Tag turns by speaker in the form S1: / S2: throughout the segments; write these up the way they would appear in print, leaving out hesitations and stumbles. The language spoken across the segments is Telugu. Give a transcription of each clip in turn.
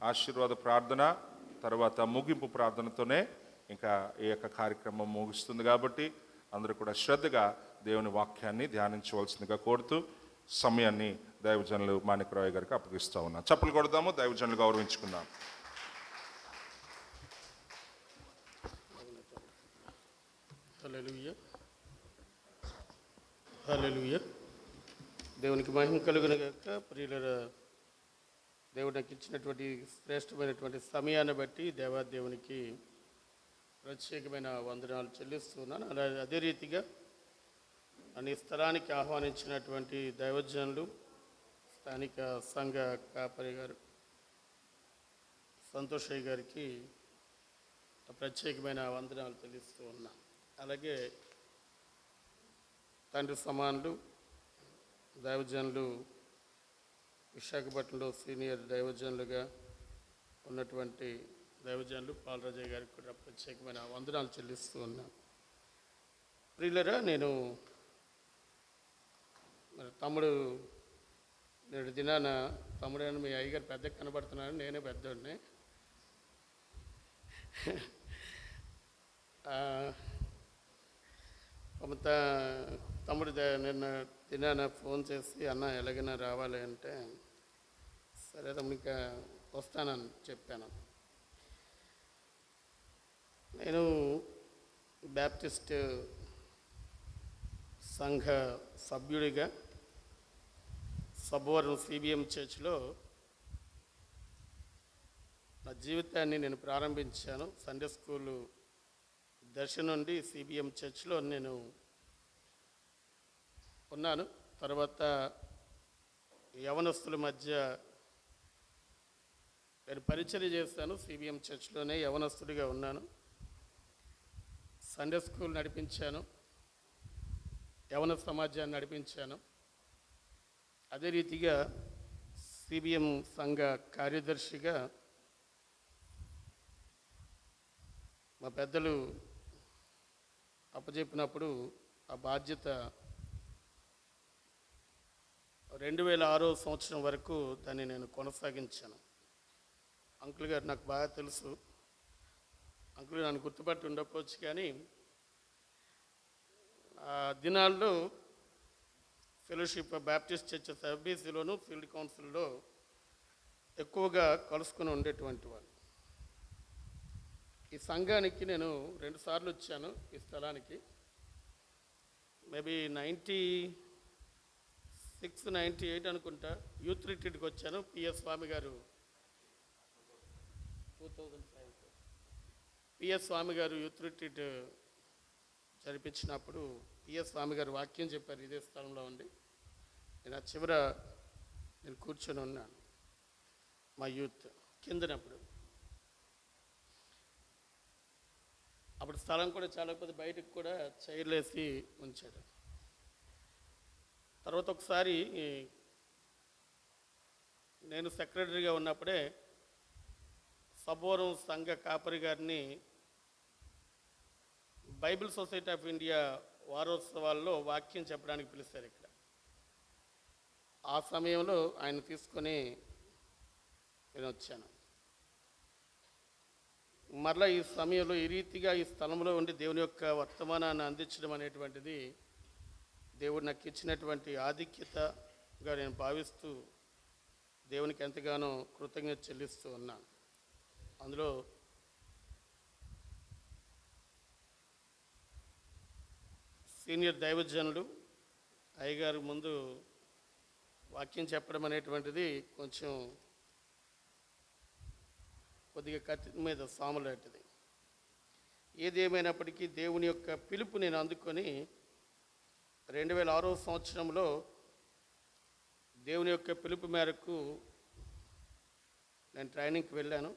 S1: ఆశీర్వాద ప్రార్థన తర్వాత ముగింపు ప్రార్థనతోనే ఇంకా ఈ యొక్క కార్యక్రమం ముగుస్తుంది. కాబట్టి అందరూ కూడా శ్రద్ధగా దేవుని వాక్యాన్ని ధ్యానించవలసిందిగా కోరుతూ సమయాన్ని దైవజనులు మాణిక్రావు గారికి అప్పగిస్తూ ఉన్నాం. చప్పలు కొడదాము, దైవజనులు గౌరవించుకుందాం.
S2: హల్లెలూయా, హల్లెలూయా. దేవునికి మహిమ కలుగును గాక. ప్రియులారా, దేవుడు నాకు ఇచ్చినటువంటి శ్రేష్టమైనటువంటి సమయాన్ని బట్టి దేవాదేవునికి ప్రత్యేకమైన వందనాలు చెల్లిస్తున్నాను. అదే రీతిగా అన్ని స్థలానికి ఆహ్వానించినటువంటి దైవజనులు, స్థానిక సంఘ కాపరి గారు సంతోషయ్య గారికి ప్రత్యేకమైన వందనాలు చెల్లిస్తూ ఉన్నాను. అలాగే తండ్రి సమానులు దైవజనులు, విశాఖపట్నంలో సీనియర్ దైవజనులుగా ఉన్నటువంటి దైవజనులు పాలరాజయ్య గారికి కూడా ప్రత్యేకమైన వందనాలు చెల్లిస్తూ ఉన్నాను. ప్రియులరా, నేను మరి తమ్ముడు నేడు దినాన తమ్ముడైన మీ అయ్యగారు పెద్ద కనబడుతున్నాను, నేనే పెద్దోడిని. తమ్ముడు నిన్న దినాన ఫోన్ చేసి అన్న ఎలాగైనా రావాలి అంటే సరే తమ్ముడు ఇంకా వస్తానని చెప్పాను. నేను బ్యాప్టిస్ట్ సంఘ సభ్యుడిగా సబ్బవరం సిబిఎం చర్చ్లో నా జీవితాన్ని నేను ప్రారంభించాను. సండే స్కూలు దశ నుండి సిబిఎం చర్చ్లో నేను ఉన్నాను. తర్వాత యవనస్తుల మధ్య నేను పరిచర్య చేశాను. సిబిఎం చర్చ్లోనే యవనస్తుడిగా ఉన్నాను. సండే స్కూల్ నడిపించాను, యవన సమాజాన్ని నడిపించాను. అదే రీతిగా సిబిఎం సంఘ కార్యదర్శిగా మా పెద్దలు అప్పచెప్పినప్పుడు ఆ బాధ్యత 2006 సంవత్సరం వరకు దాన్ని నేను కొనసాగించాను. అంకుల్ గారు నాకు బాగా తెలుసు, అంకుల్ నన్ను గుర్తుపట్టి ఉండకపోవచ్చు, కానీ ఆ దినాల్లో ఫెలోషిప్ బ్యాప్టిస్ట్ చర్చెస్ ఎఫ్బీసీలోను ఫీల్డ్ కౌన్సిల్లో ఎక్కువగా కలుసుకుని ఉండేటువంటి వాళ్ళు. ఈ సంఘానికి నేను 2 సార్లు వచ్చాను. ఈ స్థలానికి మేబీ 96, 98 అనుకుంటా యూత్ రిట్రీట్కి వచ్చాను. పిఎస్ స్వామి గారు 2005 పిఎస్ స్వామి గారు యూత్ రిట్రీట్ జరిపించినప్పుడు పిఎస్ స్వామి గారు వాక్యం చెప్పారు ఇదే స్థలంలో ఉండి. నేను ఆ చివర నేను కూర్చొని ఉన్నాను. మా యూత్ కిందనప్పుడు అప్పుడు స్థలం కూడా చాలా పెద్ద, బయటకు కూడా చైర్లు వేసి ఉంచాడు. తర్వాత ఒకసారి నేను సెక్రటరీగా ఉన్నప్పుడే సబ్బవరం సంఘ కాపరి గారిని బైబిల్ సొసైటీ ఆఫ్ ఇండియా వారోత్సవాల్లో వాక్యం చెప్పడానికి పిలుస్తారు ఇక్కడ. ఆ సమయంలో ఆయన తీసుకొని నేను వచ్చాను. మరలా ఈ సమయంలో ఈ రీతిగా ఈ స్థలంలో ఉండి దేవుని యొక్క వర్తమానాన్ని అందించడం అనేటువంటిది దేవుడు నాకు ఇచ్చినటువంటి ఆధిక్యతగా నేను భావిస్తూ దేవునికి ఎంతగానో కృతజ్ఞత చెల్లిస్తూ ఉన్నాను. అందులో సీనియర్ దైవజనులు అయ్యగారు ముందు వాక్యం చెప్పడం అనేటువంటిది కొంచెం కొద్దిగా కత్తి మీద సాము లాంటిది. ఏది ఏమైనప్పటికీ దేవుని యొక్క పిలుపు నేను అందుకొని 2006 సంవత్సరంలో దేవుని యొక్క పిలుపు మేరకు నేను ట్రైనింగ్కి వెళ్ళాను.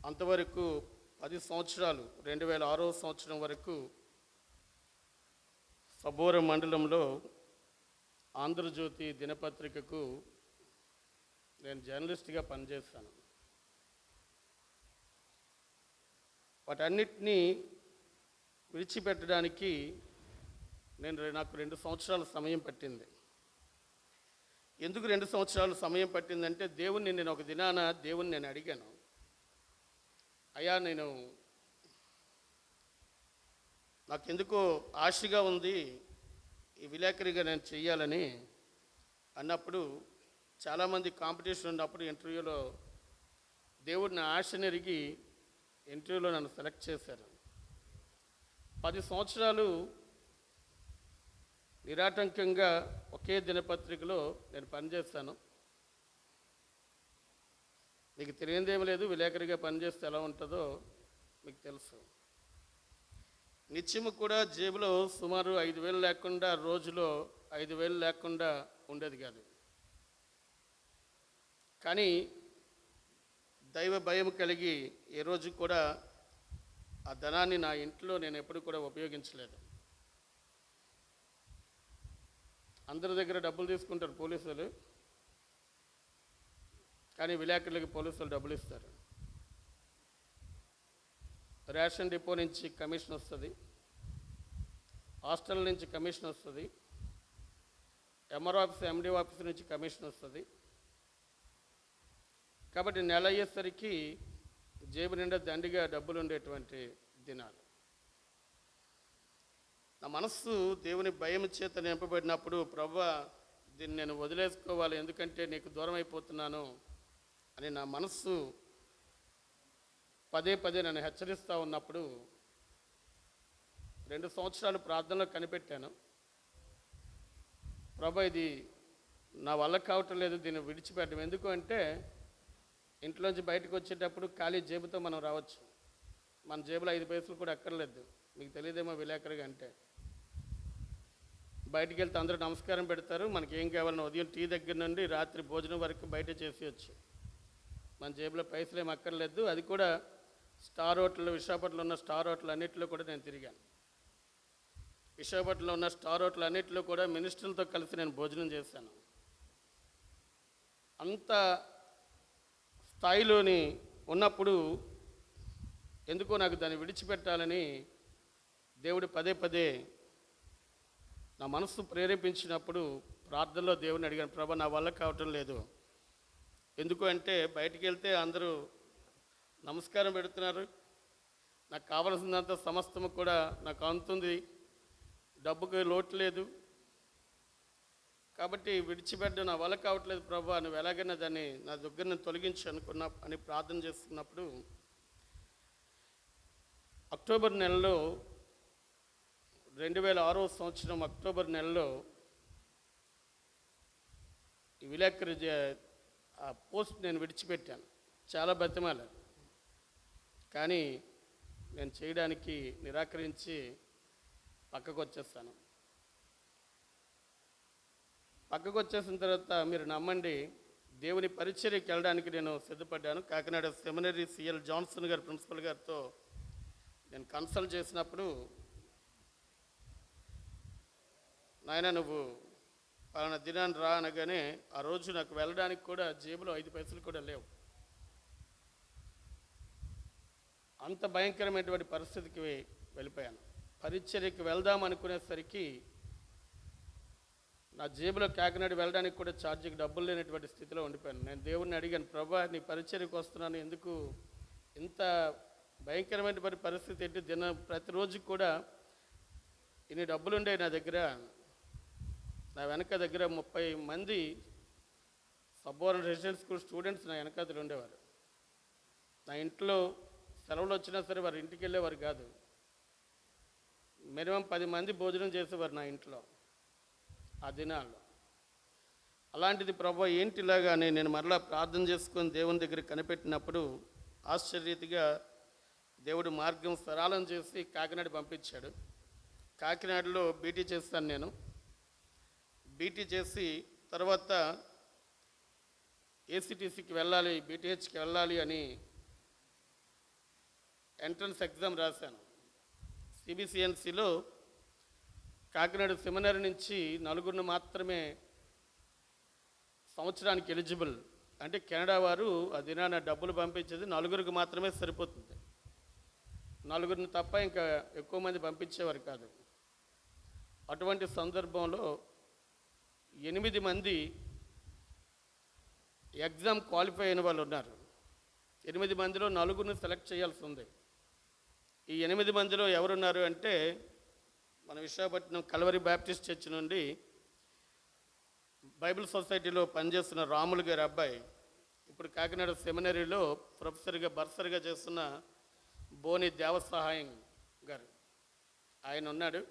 S2: అంతవరకు 10 సంవత్సరాలు 2006 సంవత్సరం వరకు సబ్బవరం మండలంలో ఆంధ్రజ్యోతి దినపత్రికకు నేను జర్నలిస్ట్గా పనిచేశాను. వాటన్నిటినీ విడిచిపెట్టడానికి నాకు 2 సంవత్సరాల సమయం పట్టింది. ఎందుకు 2 సంవత్సరాలు సమయం పట్టిందంటే దేవుణ్ణి నేను ఒక దినాన దేవుణ్ణి నేను అడిగాను, అయ్యా నేను నాకెందుకో ఆశగా ఉంది ఈ విలేకరిగా నేను చెయ్యాలని అన్నప్పుడు, చాలామంది కాంపిటీషన్ ఉన్నప్పుడు ఇంటర్వ్యూలో దేవుడు నా ఆశను ఎరిగి ఇంటర్వ్యూలో నన్ను సెలెక్ట్ చేశారు. 10 సంవత్సరాలు నిరాటంకంగా ఒకే దినపత్రికలో నేను పనిచేస్తాను. మీకు తెలియదేమీ లేదు, విలేకరిగా పనిచేస్తే ఎలా ఉంటుందో మీకు తెలుసు. నిత్యము కూడా జేబులో సుమారు 5,000 లేకుండా, రోజులో 5,000 లేకుండా ఉండేది కాదు. కానీ దైవ భయం కలిగి ఏ రోజు కూడా ఆ ధనాన్ని నా ఇంట్లో నేను ఎప్పుడు కూడా ఉపయోగించలేదు. అందరి దగ్గర డబ్బులు తీసుకుంటారు పోలీసులు, కానీ విలేకరులకి పోలీసులు డబ్బులు ఇస్తారు. రేషన్ డిపో నుంచి కమిషన్ వస్తుంది, హాస్టల్ నుంచి కమిషన్ వస్తుంది, ఎంఆర్ ఆఫీస్ ఎండి ఆఫీస్ నుంచి కమిషన్ వస్తుంది. కాబట్టి నెల అయ్యేసరికి జేబు నిండా దండిగా డబ్బులు ఉండేటువంటి దినాలు. నా మనస్సు దేవుని భయం చేత నింపబడినప్పుడు, ప్రభువా దీన్ని నేను వదిలేసుకోవాలి, ఎందుకంటే నీకు దూరం అయిపోతున్నాను అని నా మనస్సు పదే పదే నన్ను హెచ్చరిస్తూ ఉన్నప్పుడు 2 సంవత్సరాలు ప్రార్థనలో కనిపెట్టాను, ప్రభా ఇది నా వల్ల కావటం లేదు, దీన్ని విడిచిపెట్టడం. ఎందుకు అంటే ఇంట్లోంచి బయటకు వచ్చేటప్పుడు ఖాళీ జేబుతో మనం రావచ్చు, మన జేబులో 5 పైసలు కూడా అక్కర్లేదు. మీకు తెలియదేమో విలేకరిగా అంటే బయటికి వెళ్తే అందరూ నమస్కారం పెడతారు, మనకి ఏం కావాలన్నా ఉదయం టీ దగ్గర నుండి రాత్రి భోజనం వరకు బయట చేసేయచ్చు, మన జేబులో పైసలు ఏమి అక్కర్లేదు. అది కూడా స్టార్ హోటల్, విశాఖపట్నంలో ఉన్న స్టార్ హోటల్ అన్నింటిలో కూడా నేను తిరిగాను. విశాఖపట్నంలో ఉన్న స్టార్ హోటల్ అన్నింటిలో కూడా మినిస్టర్లతో కలిసి నేను భోజనం చేశాను. అంత స్థాయిలోని ఉన్నప్పుడు ఎందుకో నాకు దాన్ని విడిచిపెట్టాలని దేవుడు పదే పదే నా మనస్సు ప్రేరేపించినప్పుడు ప్రార్థనలో దేవుని అడిగాను, ప్రభా నా వల్ల కావటం లేదు. ఎందుకు అంటే బయటికి వెళ్తే అందరూ నమస్కారం పెడుతున్నారు, నాకు కావలసినంత సమస్తము కూడా నాకు అందుతుంది, డబ్బుకి లోటు లేదు, కాబట్టి విడిచిపెట్టడం నా వల్ల కావట్లేదు ప్రభా, నువ్వు ఎలాగైనా దాన్ని నా దగ్గర నేను తొలగించు అని ప్రార్థన చేస్తున్నప్పుడు అక్టోబర్ నెలలో 2006వ సంవత్సరం అక్టోబర్ నెలలో ఈ విలేకరి ఆ పోస్ట్ నేను విడిచిపెట్టాను. చాలా బతిమాలాను, కానీ నేను చేయడానికి నిరాకరించి పక్కకు వచ్చేస్తాను. పక్కకు వచ్చేసిన తర్వాత మీరు నమ్మండి, దేవుని పరిచర్యకి వెళ్ళడానికి నేను సిద్ధపడ్డాను. కాకినాడ సెమినరీ సిఎల్ జాన్సన్ గారు ప్రిన్సిపల్ గారితో నేను కన్సల్ట్ చేసినప్పుడు, నాయన నువ్వు పలానా దినాన్ని రా అనగానే ఆ రోజు నాకు వెళ్ళడానికి కూడా జేబులో 5 పైసలు కూడా లేవు. అంత భయంకరమైనటువంటి పరిస్థితికి వెళ్ళిపోయాను. పరిచర్యకి వెళ్దాం అనుకునేసరికి నా జేబులో కాకినాడ వెళ్ళడానికి కూడా ఛార్జీకి డబ్బులు లేనటువంటి స్థితిలో ఉండిపోయాను. నేను దేవుడిని అడిగాను, ప్రభా నీ పరిచర్యకు వస్తున్నాను, ఎందుకు ఇంత భయంకరమైన పరిస్థితి ఏంటి, ప్రతిరోజు కూడా ఇన్ని డబ్బులు ఉండే నా దగ్గర. నా వెనక దగ్గర 30 మంది సబ్బోర్న్ రెసిడెన్షియల్ స్కూల్ స్టూడెంట్స్ నా వెనకాతలు ఉండేవారు. నా ఇంట్లో సెలవులు వచ్చినా సరే వారి ఇంటికి వెళ్ళేవారు కాదు. మినిమం 10 మంది భోజనం చేసేవారు నా ఇంట్లో ఆ దినాల్లో. అలాంటిది ప్రభు ఏంటి ఇలాగా అని నేను మరలా ప్రార్థన చేసుకొని దేవుని దగ్గర కనిపెట్టినప్పుడు ఆశ్చర్యరీతిగా దేవుడు మార్గం సరళం చేసి కాకినాడ పంపించాడు. కాకినాడలో బీటీ చేస్తాను నేను. బీటీ చేసి తర్వాత ఏసీటీసీకి వెళ్ళాలి, బీటీహెచ్కి వెళ్ళాలి అని ఎంట్రన్స్ ఎగ్జామ్ రాశాను. సిబిసిఎన్సిలో కాకినాడ సెమినరీ నుంచి 4 మాత్రమే సంవత్సరానికి ఎలిజిబుల్. అంటే కెనడా వారు ఆ దినాన డబ్బులు పంపించేది 4 మాత్రమే సరిపోతుంది. 4 తప్ప ఇంకా ఎక్కువ మంది పంపించేవారు కాదు. అటువంటి సందర్భంలో 8 మంది ఎగ్జామ్ క్వాలిఫై అయిన వాళ్ళు ఉన్నారు. 8 మందిలో 4 సెలెక్ట్ చేయాల్సి ఉంది. ఈ 8 మందిలో ఎవరున్నారు అంటే మన విశాఖపట్నం కల్వరి బ్యాప్టిస్ట్ చర్చ్ నుండి బైబిల్ సొసైటీలో పనిచేస్తున్న రాములు గారి అబ్బాయి, ఇప్పుడు కాకినాడ సెమినరీలో ప్రొఫెసర్గా బర్సర్గా చేస్తున్న బోని దేవసహాయం గారు, ఆయన ఉన్నాడు.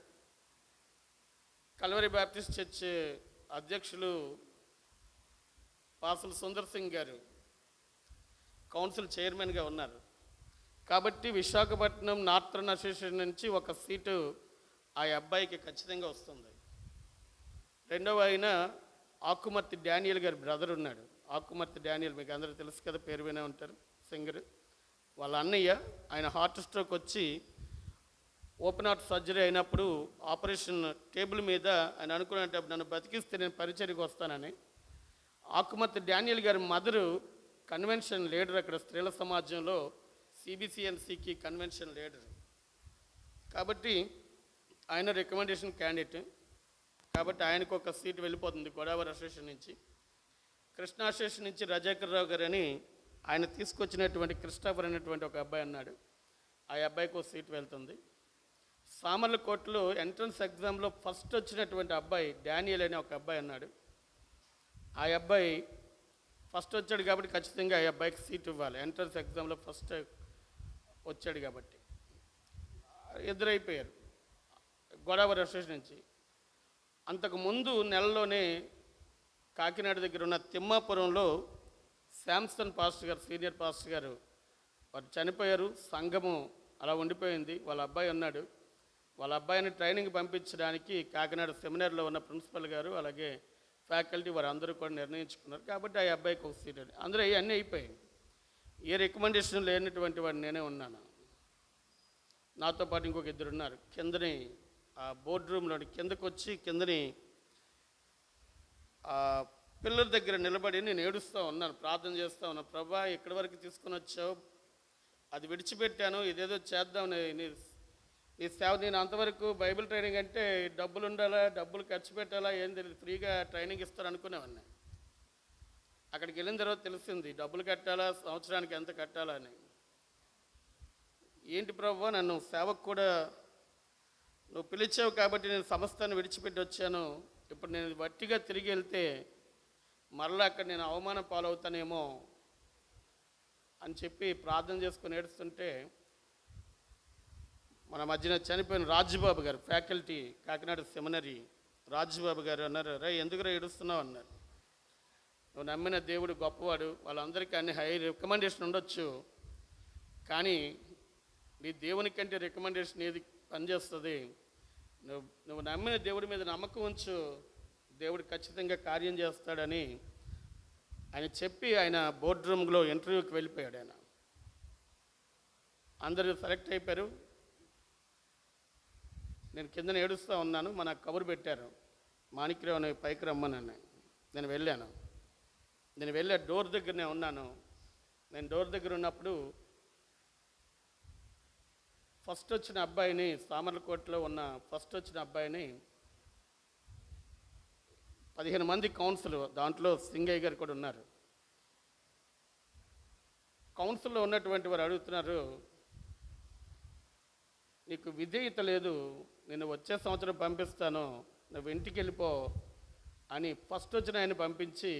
S2: కల్వరి బ్యాప్టిస్ట్ చర్చ్ అధ్యక్షులు పాసులు సుందర్ సింగ్ గారు కౌన్సిల్ చైర్మన్గా ఉన్నారు. కాబట్టి విశాఖపట్నం నార్థర్న్ అసోసియేషన్ నుంచి ఒక సీటు ఆ అబ్బాయికి ఖచ్చితంగా వస్తుంది. రెండవ ఆయన ఆకుమర్తి డానియల్ గారి బ్రదర్ ఉన్నాడు. ఆకుమర్తి డానియల్ మీకు అందరూ తెలుసు కదా, పేరు వినే ఉంటారు, సింగర్. వాళ్ళ అన్నయ్య, ఆయన హార్ట్ స్ట్రోక్ వచ్చి ఓపెన్ హార్ట్ సర్జరీ అయినప్పుడు ఆపరేషన్ టేబుల్ మీద ఆయన అనుకున్నప్పుడు నన్ను బతికిస్తే నేను పరిచర్యకు వస్తానని. ఆకుమర్తి డానియల్ గారి మదరు కన్వెన్షన్ లీడర్, అక్కడ స్త్రీల సమాజంలో సిబిసిఎన్సికి కన్వెన్షన్ లీడర్. కాబట్టి ఆయన రికమెండేషన్ క్యాండిడేట్. కాబట్టి ఆయనకు ఒక సీటు వెళ్ళిపోతుంది గోదావరి అసోసియేషన్ నుంచి. కృష్ణా అసోసియేషన్ నుంచి రజాకర్ రావు గారు అని ఆయన తీసుకొచ్చినటువంటి క్రిస్టాఫర్ అనేటువంటి ఒక అబ్బాయి అన్నాడు. ఆ అబ్బాయికి ఒక సీటు వెళ్తుంది. సామర్లకోటలో ఎంట్రన్స్ ఎగ్జామ్లో ఫస్ట్ వచ్చినటువంటి అబ్బాయి డానియల్ అనే ఒక అబ్బాయి అన్నాడు. ఆ అబ్బాయి ఫస్ట్ వచ్చాడు కాబట్టి ఖచ్చితంగా ఆ అబ్బాయికి సీట్ ఇవ్వాలి. ఎంట్రన్స్ ఎగ్జామ్లో ఫస్ట్ వచ్చాడు కాబట్టి ఎదురైపోయారు గోదావరి అసోసియేషన్ నుంచి. అంతకుముందు నెలలోనే కాకినాడ దగ్గర ఉన్న తిమ్మాపురంలో శాంసన్ పాస్టర్ గారు, సీనియర్ పాస్టర్ గారు, వారు చనిపోయారు. సంఘము అలా ఉండిపోయింది. వాళ్ళ అబ్బాయి ఉన్నాడు. వాళ్ళ అబ్బాయిని ట్రైనింగ్ పంపించడానికి కాకినాడ సెమినార్లో ఉన్న ప్రిన్సిపల్ గారు అలాగే ఫ్యాకల్టీ వారు అందరూ కూడా నిర్ణయించుకున్నారు. కాబట్టి ఆ అబ్బాయికి ఒక సీట్ అందరూ అన్నీ అయిపోయాయి. ఏ రికమెండేషన్ లేనటువంటి వాడు నేనే ఉన్నాను. నాతో పాటు ఇంకొక 2 ఉన్నారు. కిందని ఆ బోర్డు రూమ్లో కిందకు వచ్చి కిందని పిల్లల దగ్గర నిలబడి నేను ఏడుస్తూ ఉన్నాను, ప్రార్థన చేస్తూ ఉన్నాను. ప్రభా, ఎక్కడి వరకు తీసుకొని వచ్చావు, అది విడిచిపెట్టాను, ఇదేదో చేద్దాం, నీ సేవ. నేను అంతవరకు బైబిల్ ట్రైనింగ్ అంటే డబ్బులు ఉండాలా, డబ్బులు ఖర్చు పెట్టాలా, ఏం తెలియదు, ఫ్రీగా ట్రైనింగ్ ఇస్తారు అనుకునేవాడిని. అక్కడికి వెళ్ళిన తర్వాత తెలిసింది డబ్బులు కట్టాలా, సంవత్సరానికి ఎంత కట్టాలా అని. ఏంటి ప్రభు, నన్ను సేవకు కూడా నువ్వు పిలిచావు కాబట్టి నేను సంస్థను విడిచిపెట్టి వచ్చాను. ఇప్పుడు నేను వట్టిగా తిరిగి వెళ్తే మరలా అక్కడ నేను అవమానం పాలవుతానేమో అని చెప్పి ప్రార్థన చేసుకొని ఏడుస్తుంటే మన మధ్యన చనిపోయిన రాజుబాబు గారు, ఫ్యాకల్టీ కాకినాడ సెమినరీ రాజుబాబు గారు అన్నారు, రే ఎందుకురా ఏడుస్తున్నావు అన్నారు. నువ్వు నమ్మిన దేవుడు గొప్పవాడు, వాళ్ళందరికీ అన్ని హై రికమెండేషన్ ఉండొచ్చు, కానీ నీ దేవుని కంటే రికమెండేషన్ ఏది పనిచేస్తుంది. నువ్వు నమ్మిన దేవుడి మీద నమ్మకం ఉంచు, దేవుడు ఖచ్చితంగా కార్యం చేస్తాడని ఆయన చెప్పి ఆయన బోర్డు రూమ్లో ఇంటర్వ్యూకి వెళ్ళిపోయాడు. ఆయన అందరూ సెలెక్ట్ అయిపోయారు. నేను కిందన ఏడుస్తూ ఉన్నాను. మన కబురు పెట్టారు, మాణిక్యరావు అని పైకి రమ్మనని. నేను వెళ్ళాను. నేను వెళ్ళే డోర్ దగ్గరనే ఉన్నాను. నేను డోర్ దగ్గర ఉన్నప్పుడు ఫస్ట్ వచ్చిన అబ్బాయిని, సామర్లకోటలో ఉన్న ఫస్ట్ వచ్చిన అబ్బాయిని 15 మంది కౌన్సిల్, దాంట్లో సింగయ్య గారు కూడా ఉన్నారు. కౌన్సిల్లో ఉన్నటువంటి వారు అడుగుతున్నారు, నీకు విధేయత లేదు, నేను వచ్చే సంవత్సరం పంపిస్తాను, నువ్వు ఇంటికి వెళ్ళిపో అని ఫస్ట్ వచ్చిన ఆయన పంపించి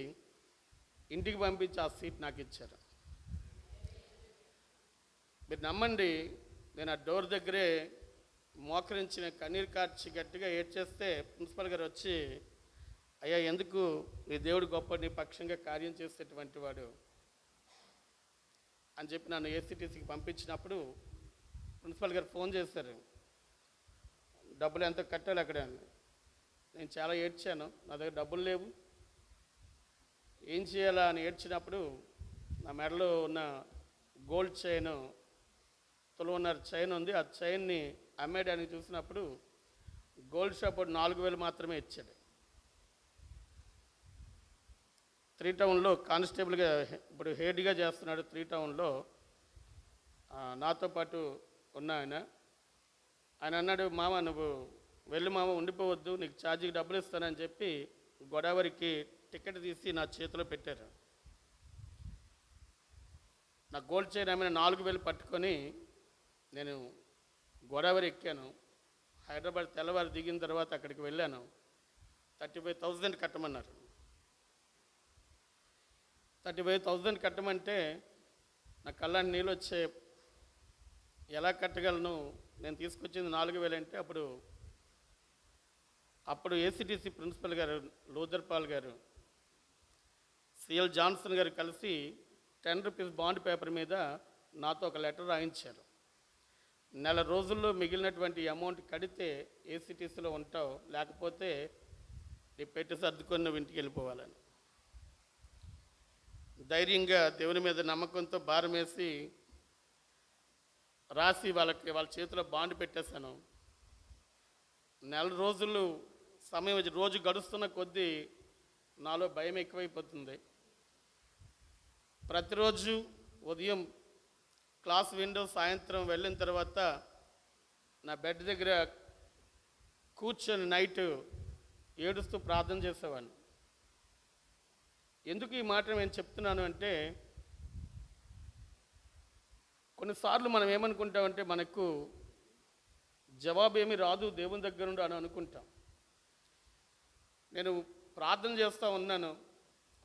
S2: ఇంటికి పంపించి ఆ సీట్ నాకు ఇచ్చారు. మీరు నమ్మండి, నేను ఆ డోర్ దగ్గరే మోకరించిన కన్నీరు కార్చి గట్టిగా ఏడ్చేస్తే ప్రిన్సిపల్ గారు వచ్చి, అయ్యా ఎందుకు, నీ దేవుడు గొప్ప, నీ పక్షంగా కార్యం చేసేటువంటి వాడు అని చెప్పి నన్ను ఏసీటీసీకి పంపించినప్పుడు ప్రిన్సిపల్ గారు ఫోన్ చేశారు, డబ్బులు ఎంత కట్టాలి అక్కడ. నేను చాలా ఏడ్చాను, నా దగ్గర డబ్బులు లేవు, ఏం చేయాలా అని ఏడ్చినప్పుడు నా మెడలో ఉన్న గోల్డ్ చైన్, తులవన్నర చైన్ ఉంది, ఆ చైన్ని అమ్మేయడానికి చూసినప్పుడు గోల్డ్ షాప్ 4,000 మాత్రమే ఇచ్చాడు. 3 టౌన్లో కానిస్టేబుల్గా ఇప్పుడు హెడ్గా చేస్తున్నాడు. 3 టౌన్లో నాతో పాటు ఉన్న ఆయన అన్నాడు, మామ నువ్వు వెళ్ళి మామ, ఉండిపోవద్దు, నీకు ఛార్జీకి డబ్బులు ఇస్తానని చెప్పి గోదావరికి టికెట్ తీసి నా చేతిలో పెట్టారు. నా గోల్డ్ చైన్ ఆమె 4,000 పట్టుకొని నేను గోదావరి ఎక్కాను. హైదరాబాద్ తెల్లవారు దిగిన తర్వాత అక్కడికి వెళ్ళాను. 35,000 కట్టమన్నారు. 35,000 కట్టమంటే నా కళ్ళని నీళ్ళు వచ్చే, ఎలా కట్టగలను? నేను తీసుకొచ్చింది 4,000 అంటే అప్పుడు ఏసీటీసీ ప్రిన్సిపల్ గారు లోదర్పాల్ గారు, సిఎల్ జాన్సన్ గారు కలిసి 10 రూపీస్ బాండ్ పేపర్ మీద నాతో ఒక లెటర్ రాయించారు. నెల రోజుల్లో మిగిలినటువంటి అమౌంట్ కడితే ఏసీటీసీలో ఉంటావు, లేకపోతే నీ పెట్టి సర్దుకొని నువ్వు ఇంటికి వెళ్ళిపోవాలని. ధైర్యంగా దేవుని మీద నమ్మకంతో భారం వేసి రాసి వాళ్ళ చేతిలో బాండ్ పెట్టేశాను. నెల రోజులు సమయం రోజు గడుస్తున్న కొద్దీ నాలో భయం ఎక్కువైపోతుంది. ప్రతిరోజు ఉదయం క్లాస్ విండో సాయంత్రం వెళ్ళిన తర్వాత నా బెడ్ దగ్గర కూర్చొని నైట్ ఏడుస్తూ ప్రార్థన చేసేవాడిని. ఎందుకు ఈ మాట నేను చెప్తున్నాను అంటే, కొన్నిసార్లు మనం ఏమనుకుంటామంటే మనకు జవాబు ఏమీ రాదు దేవుని దగ్గర నుండి అని అనుకుంటాం. నేను ప్రార్థన చేస్తూ ఉన్నాను,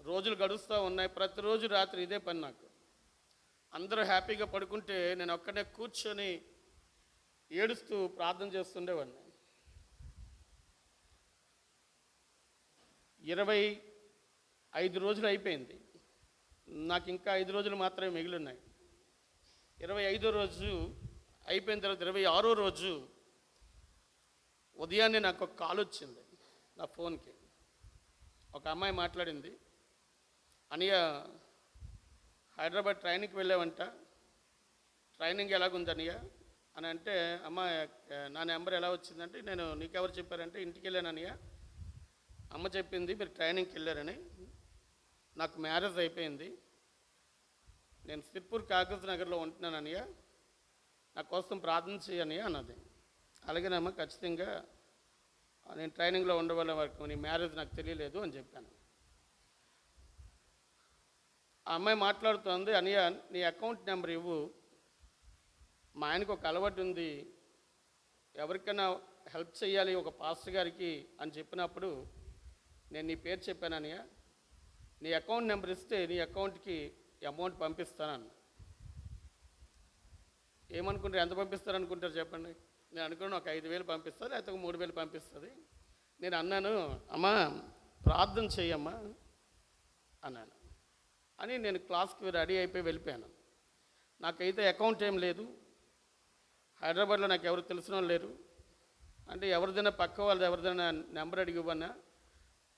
S2: రోజులు గడుస్తూ ఉన్నాయి. ప్రతిరోజు రాత్రి ఇదే పని నాకు. అందరూ హ్యాపీగా పడుకుంటే నేను ఒక్కడే కూర్చొని ఏడుస్తూ ప్రార్థన చేస్తుండేవాడిని. 25 రోజులు అయిపోయింది. నాకు ఇంకా 5 రోజులు మాత్రమే మిగిలి ఉన్నాయి. 25వ రోజు అయిపోయిన తర్వాత 26వ రోజు ఉదయాన్నే నాకు ఒక కాల్ వచ్చింది నా ఫోన్కి. ఒక అమ్మాయి మాట్లాడింది, అనియ హైదరాబాద్ ట్రైనింగ్కి వెళ్ళావంట, ట్రైనింగ్ ఎలాగుంది అనియ అని అంటే, అమ్మ నా నెంబర్ ఎలా వచ్చిందంటే, నేను నీకెవరు చెప్పారంటే ఇంటికి వెళ్ళాను అనియ, అమ్మ చెప్పింది మీరు ట్రైనింగ్కి వెళ్ళారని. నాకు మ్యారేజ్ అయిపోయింది, నేను సిర్పూర్ కాగజ్ నగర్లో ఉంటున్నాను అనియ, నా కోసం ప్రార్థన చేయని అన్నది. అలాగేనమ్మా, ఖచ్చితంగా నేను ట్రైనింగ్లో ఉండవల్ల వరకు నీ మ్యారేజ్ నాకు తెలియలేదు అని చెప్పాను. ఆ అమ్మాయి మాట్లాడుతోంది, అనియ నీ అకౌంట్ నెంబర్ ఇవ్వు, మా ఆయనకు ఒక అలవాటు ఉంది, ఎవరికైనా హెల్ప్ చేయాలి ఒక పాస్టర్ గారికి అని చెప్పినప్పుడు నేను నీ పేరు చెప్పాను అనియ, నీ అకౌంట్ నెంబర్ ఇస్తే నీ అకౌంట్కి అమౌంట్ పంపిస్తానన్న. ఏమనుకుంటారు, ఎంత పంపిస్తారు అనుకుంటారు చెప్పండి? నేను అనుకున్నాను ఒక 5,000 పంపిస్తుంది, లేకపోతే ఒక 3,000 పంపిస్తుంది. నేను అన్నాను, అమ్మా ప్రార్థన చెయ్యమ్మా అన్నాను. అని నేను క్లాస్కి రెడీ అయిపోయి వెళ్ళిపోయాను. నాకైతే అకౌంట్ ఏం లేదు, హైదరాబాద్లో నాకు ఎవరు తెలిసిన వాళ్ళు లేరు. అంటే ఎవరిదైనా పక్క వాళ్ళది ఎవరిదైనా నెంబర్ అడిగివ్వనా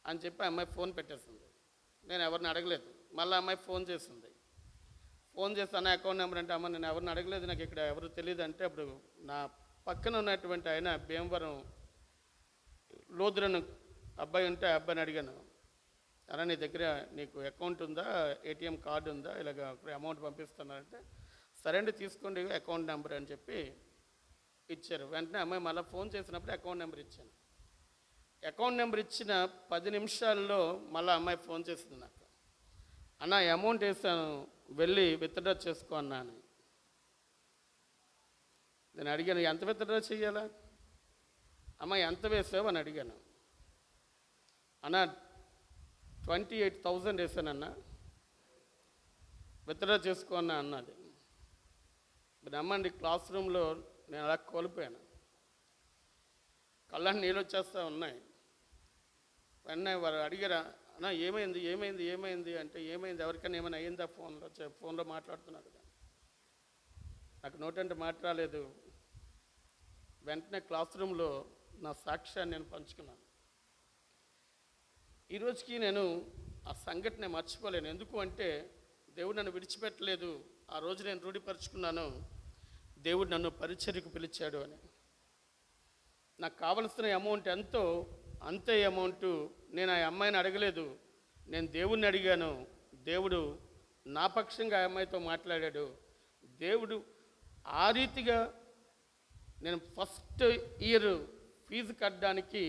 S2: అని చెప్పి అమ్మాయి ఫోన్ పెట్టేస్తుంది. నేను ఎవరిని అడగలేదు. మళ్ళీ అమ్మాయి ఫోన్ చేసింది. ఫోన్ చేసి అన్న అకౌంట్ నెంబర్ అంటే, అమ్మ నేను ఎవరిని అడగలేదు, నాకు ఇక్కడ ఎవరు తెలియదు అంటే, అప్పుడు నా పక్కన ఉన్నటువంటి ఆయన భీమవరం లోదురను అబ్బాయి ఉంటే ఆ అబ్బాయిని అడిగాను, అలా నీ దగ్గర నీకు అకౌంట్ ఉందా, ఏటీఎం కార్డు ఉందా, ఇలాగ అమౌంట్ పంపిస్తున్నారంటే, సరే అండి తీసుకోండి అకౌంట్ నెంబర్ అని చెప్పి ఇచ్చారు. వెంటనే అమ్మాయి మళ్ళీ ఫోన్ చేసినప్పుడు అకౌంట్ నెంబర్ ఇచ్చాను. అకౌంట్ నెంబర్ ఇచ్చిన 10 నిమిషాల్లో మళ్ళీ అమ్మాయి ఫోన్ చేసింది నాకు, అన్న అమౌంట్ వేసాను వెళ్ళి విత్డ్రా చేసుకో అన్నా అని. నేను అడిగాను, ఎంత విత్డ్రా చేయాలా? అమ్మ ఎంత వేసావు అని అడిగాను. అన్న 28,000 వేసానన్నా, విత్డ్రా చేసుకో అన్నా అన్నది. ఇప్పుడు అమ్మండి క్లాస్ రూమ్లో నేను అలా కోల్పోయాను, కళ్ళని నీళ్ళు వచ్చేస్తూ ఉన్నాయి. వెంటనే వారు అడిగారా, అన్న ఏమైంది ఏమైంది ఏమైంది అంటే, ఏమైంది ఎవరికైనా ఏమైనా అయ్యిందా? ఫోన్లో మాట్లాడుతున్నారు కదా. నాకు నోటంటే మాట రాలేదు. వెంటనే క్లాస్ రూమ్లో నా సాక్ష్యాన్ని నేను పంచుకున్నాను. ఈరోజుకి నేను ఆ సంఘటన మర్చిపోలేను. ఎందుకు అంటే దేవుడు నన్ను విడిచిపెట్టలేదు. ఆ రోజు నేను రూఢిపరుచుకున్నాను, దేవుడు నన్ను పరిచర్యకు పిలిచాడు అని. నాకు కావలసిన అమౌంట్ ఎంతో అంతే అమౌంట్ నేను ఆ అమ్మాయిని అడగలేదు, నేను దేవుడిని అడిగాను. దేవుడు నా పక్షంగా ఆ అమ్మాయితో మాట్లాడాడు. దేవుడు ఆ రీతిగా నేను ఫస్ట్ ఇయర్ ఫీజు కట్టడానికి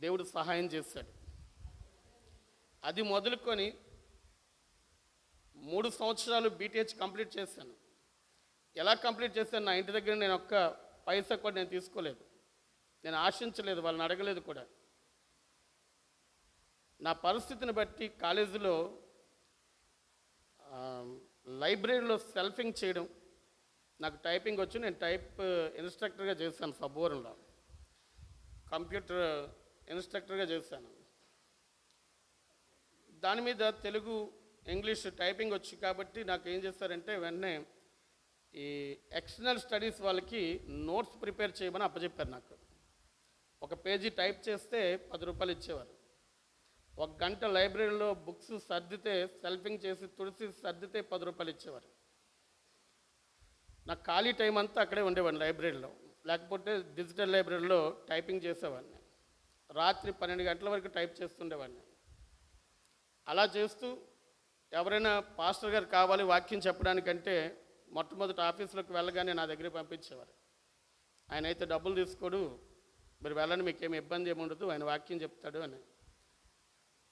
S2: దేవుడు సహాయం చేశాడు. అది మొదలుకొని 3 సంవత్సరాలు బీటీహెచ్ కంప్లీట్ చేశాను. ఎలా కంప్లీట్ చేశాను? నా ఇంటి దగ్గర నేను ఒక్క పైసా కూడా నేను తీసుకోలేదు, నేను ఆశించలేదు, వాళ్ళని అడగలేదు కూడా. నా పరిస్థితిని బట్టి కాలేజీలో లైబ్రరీలో సెల్ఫింగ్ చేయడం, నాకు టైపింగ్ వచ్చి నేను టైప్ ఇన్స్ట్రక్టర్గా చేశాను. సబ్బోరంలో కంప్యూటర్ ఇన్స్ట్రక్టర్గా చేశాను. దాని మీద తెలుగు ఇంగ్లీష్ టైపింగ్ వచ్చు కాబట్టి నాకు ఏం చేస్తారంటే వెంటనే ఈ ఎక్స్టర్నల్ స్టడీస్ వాళ్ళకి నోట్స్ ప్రిపేర్ చేయమని అప్పచెప్పారు. నాకు ఒక పేజీ టైప్ చేస్తే 10 రూపాయలు ఇచ్చేవారు. 1 గంట లైబ్రరీలో బుక్స్ సర్దితే, సెల్ఫింగ్ చేసి తుడిసి సర్దితే 10 రూపాయలు ఇచ్చేవారు. నాకు ఖాళీ టైం అంతా అక్కడే ఉండేవాడిని లైబ్రరీలో, లేకపోతే డిజిటల్ లైబ్రరీలో టైపింగ్ చేసేవాడిని. రాత్రి 12 గంటల వరకు టైప్ చేస్తుండేవాడిని. అలా చేస్తూ ఎవరైనా పాస్టర్ గారు కావాలి వాక్యం చెప్పడానికంటే మొట్టమొదటి ఆఫీసులోకి వెళ్ళగానే నా దగ్గర పంపించేవారు. ఆయన అయితే డబ్బులు తీసుకోడు, మీరు వెళ్ళండి, మీకేమి ఇబ్బంది ఏమి ఉండదు, ఆయన వాక్యం చెప్తాడు అని.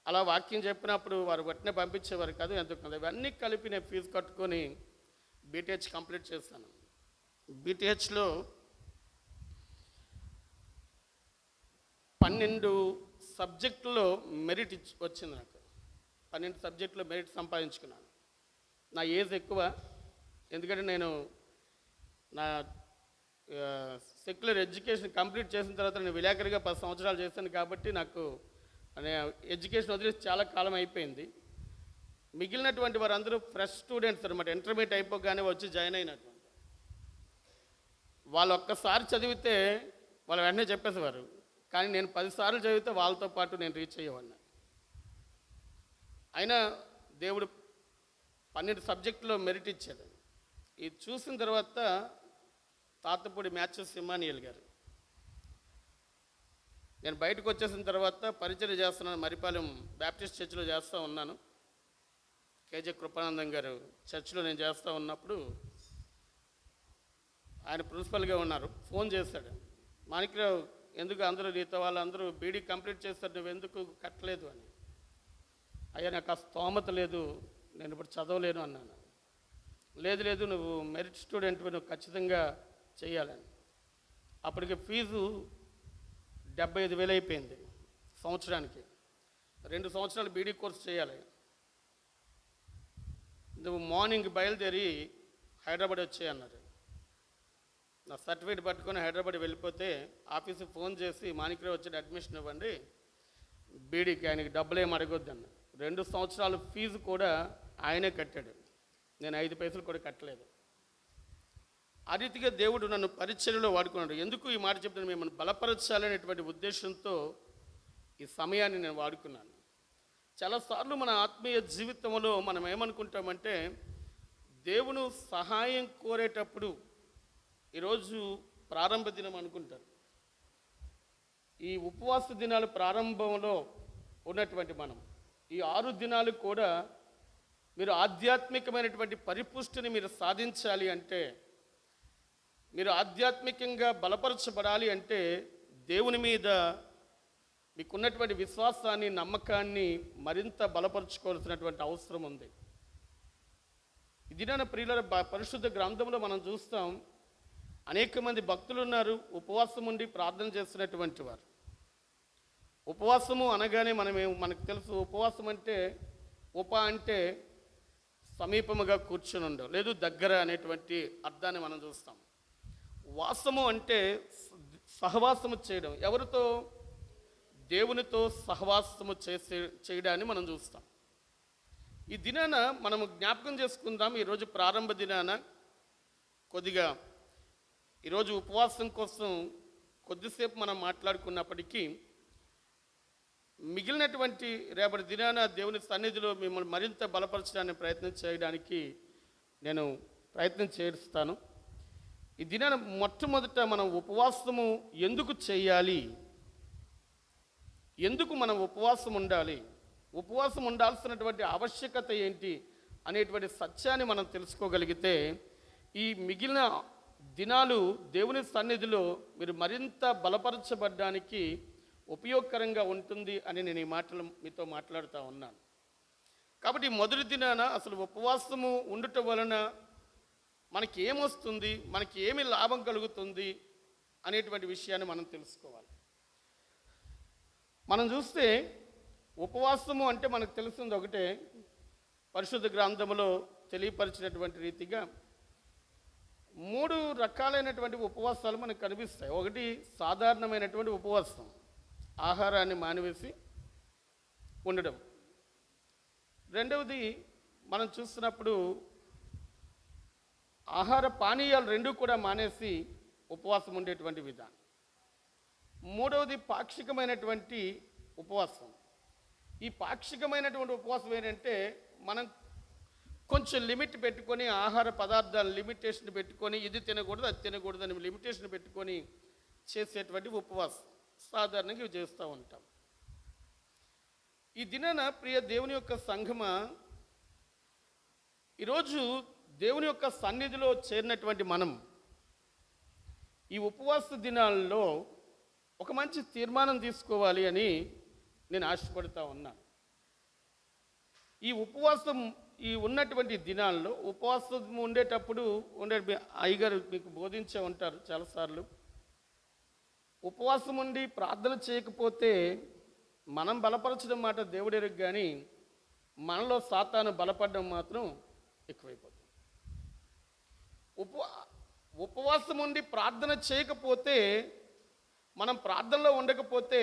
S2: అలా వాక్యం చెప్పినప్పుడు వారు వెంటనే పంపించేవారు కాదు. ఎందుకంటే ఇవన్నీ కలిపి నేను ఫీజు కట్టుకొని బీటీహెచ్ కంప్లీట్ చేశాను. బీటీహెచ్లో 12 సబ్జెక్టులో మెరిట్ వచ్చింది నాకు. 12 సబ్జెక్టులో మెరిట్ సంపాదించుకున్నాను. నా ఏజ్ ఎక్కువ, ఎందుకంటే నేను నా సెక్యులర్ ఎడ్యుకేషన్ కంప్లీట్ చేసిన తర్వాత నేను విలేకరిగా 10 సంవత్సరాలు చేశాను కాబట్టి నాకు ఎడ్యుకేషన్ వదిలేసి చాలా కాలం అయిపోయింది. మిగిలినటువంటి వారందరూ ఫ్రెష్ స్టూడెంట్స్ అనమాట. ఇంటర్మీడియట్ అయిపోగానే వచ్చి జాయిన్ అయినటువంటి వాళ్ళు ఒక్కసారి చదివితే వాళ్ళు వెంటనే చెప్పేసేవారు. కానీ నేను 10 సార్లు చదివితే వాళ్ళతో పాటు నేను రీచ్ అయ్యేవాడిని. అయినా దేవుడు 12 సబ్జెక్టులో మెరిట్ ఇచ్చాడు. ఇది చూసిన తర్వాత తాతపూడి మ్యాథ్యూస్ ఇమ్మానియల్ గారు, నేను బయటకు వచ్చేసిన తర్వాత పరిచయం చేస్తున్నాను, మరిపాలెం బ్యాప్టిస్ట్ చర్చిలో చేస్తూ ఉన్నాను. కేజే కృపానందం గారు చర్చిలో నేను చేస్తూ ఉన్నప్పుడు ఆయన ప్రిన్సిపల్గా ఉన్నారు. ఫోన్ చేశాడు, మాణిక్రావు ఎందుకు అందరూ నీతో వాళ్ళందరూ బీడీ కంప్లీట్ చేస్తారు, నువ్వు ఎందుకు కట్టలేదు అని. అయ్యా నాకు ఆ స్తోమత లేదు, నేను ఇప్పుడు చదవలేను అన్నాను. లేదు నువ్వు మెరిట్ స్టూడెంట్, నువ్వు ఖచ్చితంగా చేయాలని. అప్పటికి ఫీజు 75,000 అయిపోయింది సంవత్సరానికి. 2 సంవత్సరాలు బీడీ కోర్స్ చేయాలి. నువ్వు మార్నింగ్ బయలుదేరి హైదరాబాద్ వచ్చేయన్నారు. నా సర్టిఫికేట్ పట్టుకొని హైదరాబాద్ వెళ్ళిపోతే ఆఫీస్కి ఫోన్ చేసి మాణిక్రావు వచ్చి అడ్మిషన్ ఇవ్వండి, బీడీకి ఆయనకి డబ్బులు ఏమి అడగొద్దన్న. 2 సంవత్సరాలు ఫీజు కూడా ఆయనే కట్టాడు, నేను 5 పైసలు కూడా కట్టలేదు. ఆ రీతిగా దేవుడు నన్ను పరిచర్యలో వాడుకున్నాడు. ఎందుకు ఈ మాట చెప్తాను, మిమ్మల్ని బలపరచాలనేటువంటి ఉద్దేశంతో ఈ సమయాన్ని నేను వాడుకున్నాను. చాలాసార్లు మన ఆత్మీయ జీవితంలో మనం ఏమనుకుంటామంటే, దేవుని సహాయం కోరేటప్పుడు ఈరోజు ప్రారంభ దినం అనుకుంటారు. ఈ ఉపవాస దినాలు ప్రారంభంలో ఉన్నటువంటి మనం ఈ 6 దినాలు కూడా మీరు ఆధ్యాత్మికమైనటువంటి పరిపుష్టిని మీరు సాధించాలి అంటే, మీరు ఆధ్యాత్మికంగా బలపరచబడాలి అంటే, దేవుని మీద మీకున్నటువంటి విశ్వాసాన్ని, నమ్మకాన్ని మరింత బలపరుచుకోవాల్సినటువంటి అవసరం ఉంది. ఈ దినాన ప్రియుల పరిశుద్ధ గ్రంథంలో మనం చూస్తాం, అనేక మంది భక్తులు ఉన్నారు ఉపవాసం ఉండి ప్రార్థన చేస్తున్నటువంటి వారు. ఉపవాసము అనగానే మనకు తెలుసు, ఉపవాసం అంటే అంటే సమీపముగా కూర్చొని ఉండవు, లేదు దగ్గర అనేటువంటి అర్థాన్ని మనం చూస్తాం. వాసము అంటే సహవాసము చేయడం, ఎవరితో? దేవునితో సహవాసము చేయడాన్ని మనం చూస్తాం. ఈ దినాన మనము జ్ఞాపకం చేసుకుందాం. ఈరోజు ప్రారంభ దినాన కొద్దిగా ఈరోజు ఉపవాసం కోసం కొద్దిసేపు మనం మాట్లాడుకున్నప్పటికీ, మిగిలినటువంటి రేపటి దినాన దేవుని సన్నిధిలో మిమ్మల్ని మరింత బలపరచడానికి ప్రయత్నం చేయడానికి నేను ప్రయత్నం చేస్తాను. ఈ దినాన మొట్టమొదట మనం ఉపవాసము ఎందుకు చేయాలి, ఎందుకు మనం ఉపవాసం ఉండాలి, ఉపవాసం ఉండాల్సినటువంటి ఆవశ్యకత ఏంటి అనేటువంటి సత్యాన్ని మనం తెలుసుకోగలిగితే, ఈ మిగిలిన దినాలు దేవుని సన్నిధిలో మీరు మరింత బలపరచబడ్డానికి ఉపయోగకరంగా ఉంటుంది అని నేను ఈ మాటలు మీతో మాట్లాడుతూ ఉన్నాను. కాబట్టి మొదటి దినాన అసలు ఉపవాసము ఉండటం వలన మనకి ఏమొస్తుంది, మనకి ఏమి లాభం కలుగుతుంది అనేటువంటి విషయాన్ని మనం తెలుసుకోవాలి. మనం చూస్తే ఉపవాసము అంటే మనకు తెలిసింది ఒకటే, పరిశుద్ధ గ్రంథములో తెలియపరిచినటువంటి రీతిగా 3 రకాలైనటువంటి ఉపవాసాలు మనకు కనిపిస్తాయి. ఒకటి సాధారణమైనటువంటి ఉపవాసం, ఆహారాన్ని మానివేసి ఉండడం. రెండవది మనం చూస్తున్నప్పుడు ఆహార పానీయాలు 2 కూడా మానేసి ఉపవాసం ఉండేటువంటి విధానం. మూడవది పాక్షికమైనటువంటి ఉపవాసం. ఈ పాక్షికమైనటువంటి ఉపవాసం ఏంటంటే మనం కొంచెం లిమిట్ పెట్టుకొని, ఆహార పదార్థాలు లిమిటేషన్ పెట్టుకొని, ఇది తినకూడదు అది తినకూడదు అని లిమిటేషన్ పెట్టుకొని చేసేటువంటి ఉపవాసం సాధారణంగా ఇవి చేస్తూ ఉంటాం. ఈ దినాన ప్రియ దేవుని యొక్క సంఘమా, ఈరోజు దేవుని యొక్క సన్నిధిలో చేరినటువంటి మనం ఈ ఉపవాస దినాల్లో ఒక మంచి తీర్మానం తీసుకోవాలి అని నేను ఆశపడుతూ ఉన్నాను. ఈ ఉపవాసం ఉన్నటువంటి దినాల్లో ఉపవాసం ఉండేటప్పుడు అయ్యగారు మీకు బోధించే ఉంటారు చాలాసార్లు. ఉపవాసం ఉండి ప్రార్థన చేయకపోతే మనం బలపరచడం మాట దేవుడెరుగు, కానీ మనలో సాతాను బలపడడం మాత్రం ఎక్కువైపోతుంది. ఉపవాసం ఉండి ప్రార్థన చేయకపోతే, మనం ప్రార్థనలో ఉండకపోతే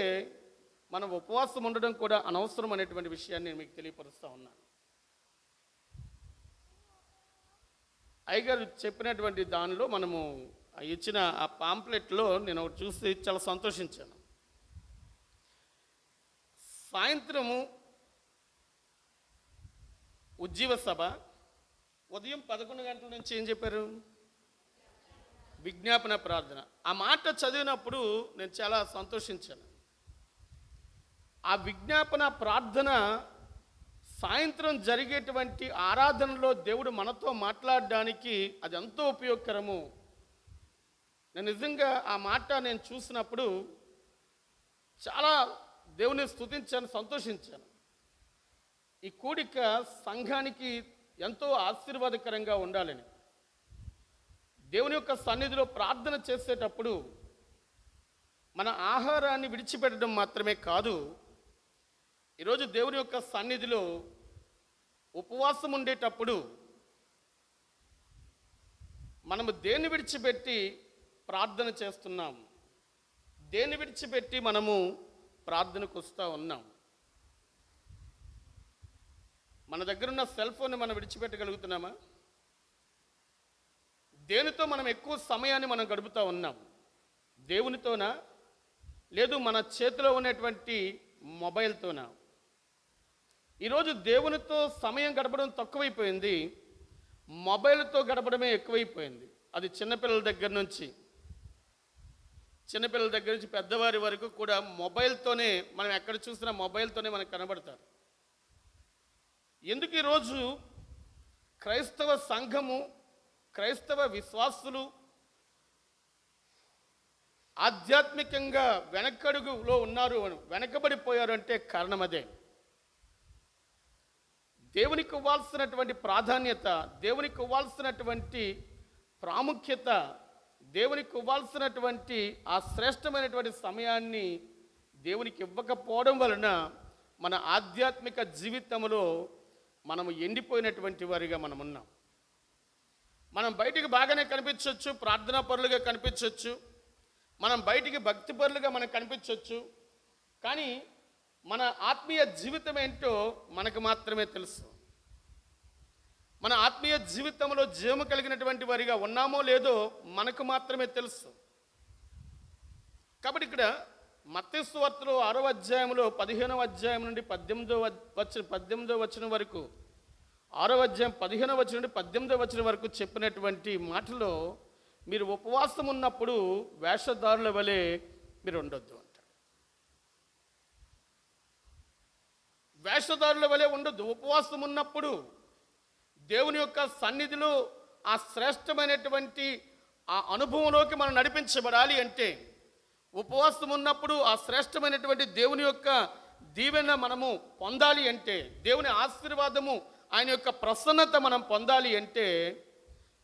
S2: మనం ఉపవాసం ఉండడం కూడా అనవసరం అనేటువంటి విషయాన్ని నేను మీకు తెలియపరుస్తూ ఉన్నాను. అయ్యగారు చెప్పినటువంటి దానిలో మనము ఇచ్చిన ఆ పాంప్లెట్లో నేను ఒకటి చూసి చాలా సంతోషించాను. సాయంత్రము ఉజ్జీవ సభ, ఉదయం 11 గంటల నుంచి ఏం చెప్పారు? విజ్ఞాపన ప్రార్థన. ఆ మాట చదివినప్పుడు నేను చాలా సంతోషించాను. ఆ విజ్ఞాపన ప్రార్థన సాయంత్రం జరిగేటువంటి ఆరాధనలో దేవుడు మనతో మాట్లాడడానికి అది ఎంతో ఉపయోగకరము. నేను నిజంగా ఆ మాట నేను చూసినప్పుడు చాలా దేవుని స్తుతించాను, సంతోషించాను. ఈ కూడిక సంఘానికి ఎంతో ఆశీర్వాదకరంగా ఉండాలని, దేవుని యొక్క సన్నిధిలో ప్రార్థన చేసేటప్పుడు మన ఆహారాన్ని విడిచిపెట్టడం మాత్రమే కాదు, ఈరోజు దేవుని యొక్క సన్నిధిలో ఉపవాసం ఉండేటప్పుడు మనము దేన్ని విడిచిపెట్టి ప్రార్థన చేస్తున్నాం, దేన్ని విడిచిపెట్టి మనము ప్రార్థనకు వస్తూ ఉన్నాం. మన దగ్గర ఉన్న సెల్ ఫోన్ని మనం విడిచిపెట్టగలుగుతున్నామా? దేనితో మనం ఎక్కువ సమయాన్ని మనం గడుపుతూ ఉన్నాం? దేవునితోనా, లేదు మన చేతిలో ఉన్నటువంటి మొబైల్తోనా? ఈరోజు దేవునితో సమయం గడపడం తక్కువైపోయింది, మొబైల్తో గడపడమే ఎక్కువైపోయింది. అది చిన్నపిల్లల దగ్గర నుంచి పెద్దవారి వరకు కూడా మొబైల్తోనే, మనం ఎక్కడ చూసినా మొబైల్తోనే మనకు కనబడతారు. ఎందుకు ఈరోజు క్రైస్తవ సంఘము, క్రైస్తవ విశ్వాసులు ఆధ్యాత్మికంగా వెనకడుగులో ఉన్నారు, వెనకబడిపోయారు అంటే కారణం అదే. దేవునికి ఇవ్వాల్సినటువంటి ప్రాధాన్యత, దేవునికి ఇవ్వాల్సినటువంటి ప్రాముఖ్యత, దేవునికి ఇవ్వాల్సినటువంటి ఆ శ్రేష్టమైనటువంటి సమయాన్ని దేవునికి ఇవ్వకపోవడం వలన మన ఆధ్యాత్మిక జీవితంలో మనము ఎండిపోయినటువంటి వారిగా మనం ఉన్నాం. మనం బయటికి బాగానే కనిపించవచ్చు, ప్రార్థనా పరులుగా కనిపించవచ్చు, మనం బయటికి భక్తి పరులుగా మనకు కనిపించవచ్చు, కానీ మన ఆత్మీయ జీవితం ఏంటో మనకు మాత్రమే తెలుసు. మన ఆత్మీయ జీవితంలో జీవము కలిగినటువంటి వారిగా ఉన్నామో లేదో మనకు మాత్రమే తెలుసు. కాబట్టి ఇక్కడ మత్తయి సువార్తలో 6వ అధ్యాయంలో 15వ అధ్యాయం నుండి 18వ వచనం వరకు, 6వ అధ్యాయం 15వ వచనం నుండి 18వ వచనం వరకు చెప్పినటువంటి మాటలో, మీరు ఉపవాసం ఉన్నప్పుడు వేషధారుల వలె మీరు ఉండొద్దు అంటాడు. వేషధారుల వలె ఉండొద్దు. ఉపవాసం ఉన్నప్పుడు దేవుని యొక్క సన్నిధిలో ఆ శ్రేష్టమైనటువంటి ఆ అనుభవంలోకి మనం నడిపించబడాలి అంటే, ఉపవాసం ఉన్నప్పుడు ఆ శ్రేష్టమైనటువంటి దేవుని యొక్క దీవెన మనము పొందాలి అంటే, దేవుని ఆశీర్వాదము, ఆయన యొక్క ప్రసన్నత మనం పొందాలి అంటే,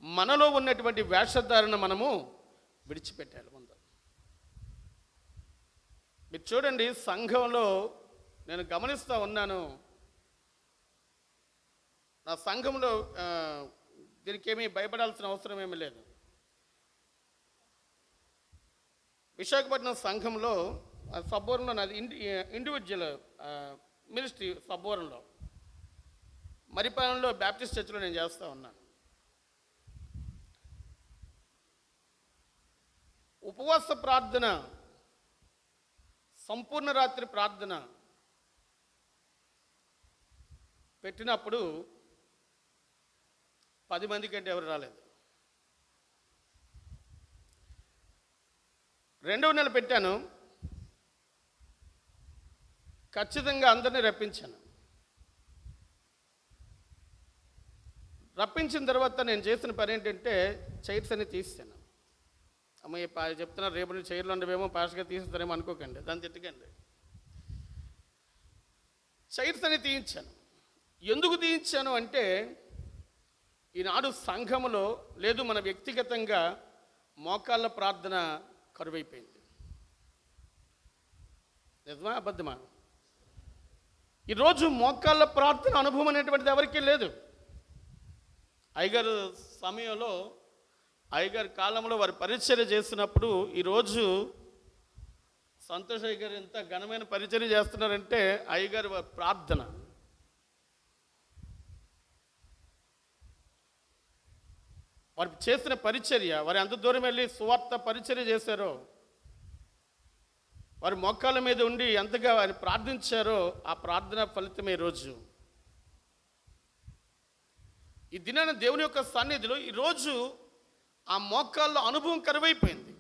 S2: మనలో ఉన్నటువంటి వేషధారణ మనము విడిచిపెట్టాలి ముందు. మీరు చూడండి, సంఘంలో నేను గమనిస్తూ ఉన్నాను, నా సంఘంలో దీనికి ఏమీ భయపడాల్సిన అవసరం ఏమీ లేదు. విశాఖపట్నం సంఘంలో సబ్బోరంలో నాది ఇండివిజువల్ మినిస్ట్రీ సబ్బోరంలో, మరిపాలెంలో బ్యాప్టిస్ట్ చర్చిలో నేను చేస్తూ ఉన్నాను. ఉపవాస ప్రార్థన, సంపూర్ణ రాత్రి ప్రార్థన పెట్టినప్పుడు 10 మంది కంటే ఎవరు రాలేదు. 2వ నెల పెట్టాను, ఖచ్చితంగా అందరినీ రప్పించాను. రప్పించిన తర్వాత నేను చేసిన పని ఏంటంటే, చైర్స్ అన్ని తీసాను. అమ్మాయి చెప్తున్నారు, రేపు నుంచి చైర్లు ఉండవేమో, పాస్ట్గా తీస్తారేమో అనుకోకండి, దాన్ని తిట్టకండి. చైర్స్ అని తీయించాను. ఎందుకు తీయించాను అంటే, ఈనాడు సంఘములో లేదు, మన వ్యక్తిగతంగా మోకాళ్ళ ప్రార్థన కరువైపోయింది. నిజమా అబద్ధమా? ఈరోజు మోకాళ్ళ ప్రార్థన అనుభవం అనేటువంటిది ఎవరికీ లేదు. అయ్యగారు సమయంలో, అయ్యగారి కాలంలో వారు పరిచర్య చేస్తున్నప్పుడు, ఈరోజు సంతోష్ అయ్యగారు ఎంత ఘనమైన పరిచర్య చేస్తున్నారంటే, అయ్యగారు వారి ప్రార్థన, వారు చేసిన పరిచర్య, వారు ఎంత దూరం వెళ్ళి సువార్త పరిచర్య చేశారో, వారి మోకాళ్ళ మీద ఉండి ఎంతగా వారిని ప్రార్థించారో, ఆ ప్రార్థన ఫలితమే ఈరోజు ఈ దినాన దేవుని యొక్క సన్నిధిలో ఈరోజు ఆ మోకాళ్ళ అనుభవం కరువైపోయింది.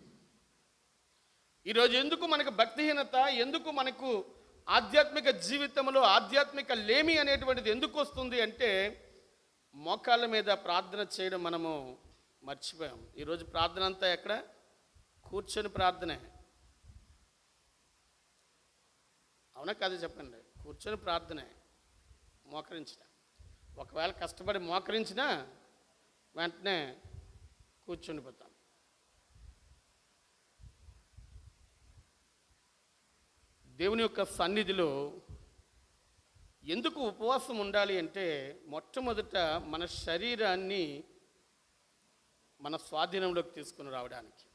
S2: ఈరోజు ఎందుకు మనకు భక్తిహీనత, ఎందుకు మనకు ఆధ్యాత్మిక జీవితంలో ఆధ్యాత్మిక లేమి అనేటువంటిది ఎందుకు వస్తుంది అంటే, మోకాళ్ళ మీద ప్రార్థన చేయడం మనము మర్చిపోయాం. ఈరోజు ప్రార్థన అంతా ఎక్కడ? కూర్చొని ప్రార్థనే. అవునా కాదు చెప్పండి? కూర్చొని ప్రార్థనే, మోకరించడం. ఒకవేళ కష్టపడి మోకరించినా వెంటనే కూర్చుండిపోతాం. దేవుని యొక్క సన్నిధిలో ఎందుకు ఉపవాసం ఉండాలి అంటే, మొట్టమొదట మన శరీరాన్ని మన స్వాధీనంలోకి తీసుకుని రావడానికి.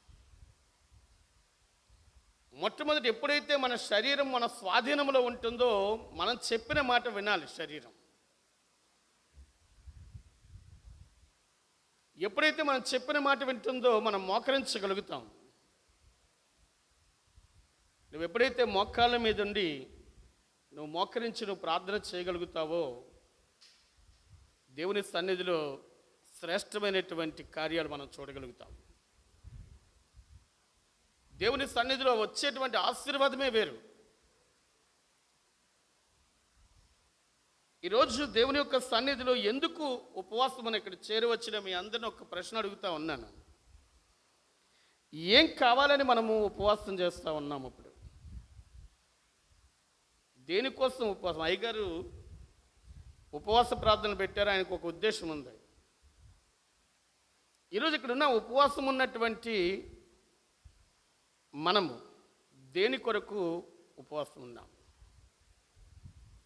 S2: మొట్టమొదటి ఎప్పుడైతే మన శరీరం మన స్వాధీనంలో ఉంటుందో, మనం చెప్పిన మాట వినాలి శరీరం. ఎప్పుడైతే మనం చెప్పిన మాట వింటుందో మనం మోకరించగలుగుతాం. నువ్వు ఎప్పుడైతే మోకాళ్ళ మీద ఉండి నువ్వు మోకరించి నువ్వు ప్రార్థన చేయగలుగుతావో, దేవుని సన్నిధిలో శ్రేష్టమైనటువంటి కార్యాలు మనం చూడగలుగుతాం. దేవుని సన్నిధిలో వచ్చేటువంటి ఆశీర్వాదమే వేరు. ఈరోజు దేవుని యొక్క సన్నిధిలో ఎందుకు ఉపవాసం మనం ఇక్కడ చేరవచ్చిన మీ అందరిని ఒక ప్రశ్న అడుగుతా ఉన్నాను. ఏం కావాలని మనము ఉపవాసం చేస్తూ ఉన్నాము? ఇప్పుడు దేనికోసం ఉపవాసం? అయ్యగారు ఉపవాస ప్రార్థనలు పెట్టారు, ఆయనకు ఒక ఉద్దేశం ఉంది. ఈరోజు ఇక్కడ ఉన్న ఉపవాసం ఉన్నటువంటి మనము దేని కొరకు ఉపవాసం ఉన్నాం?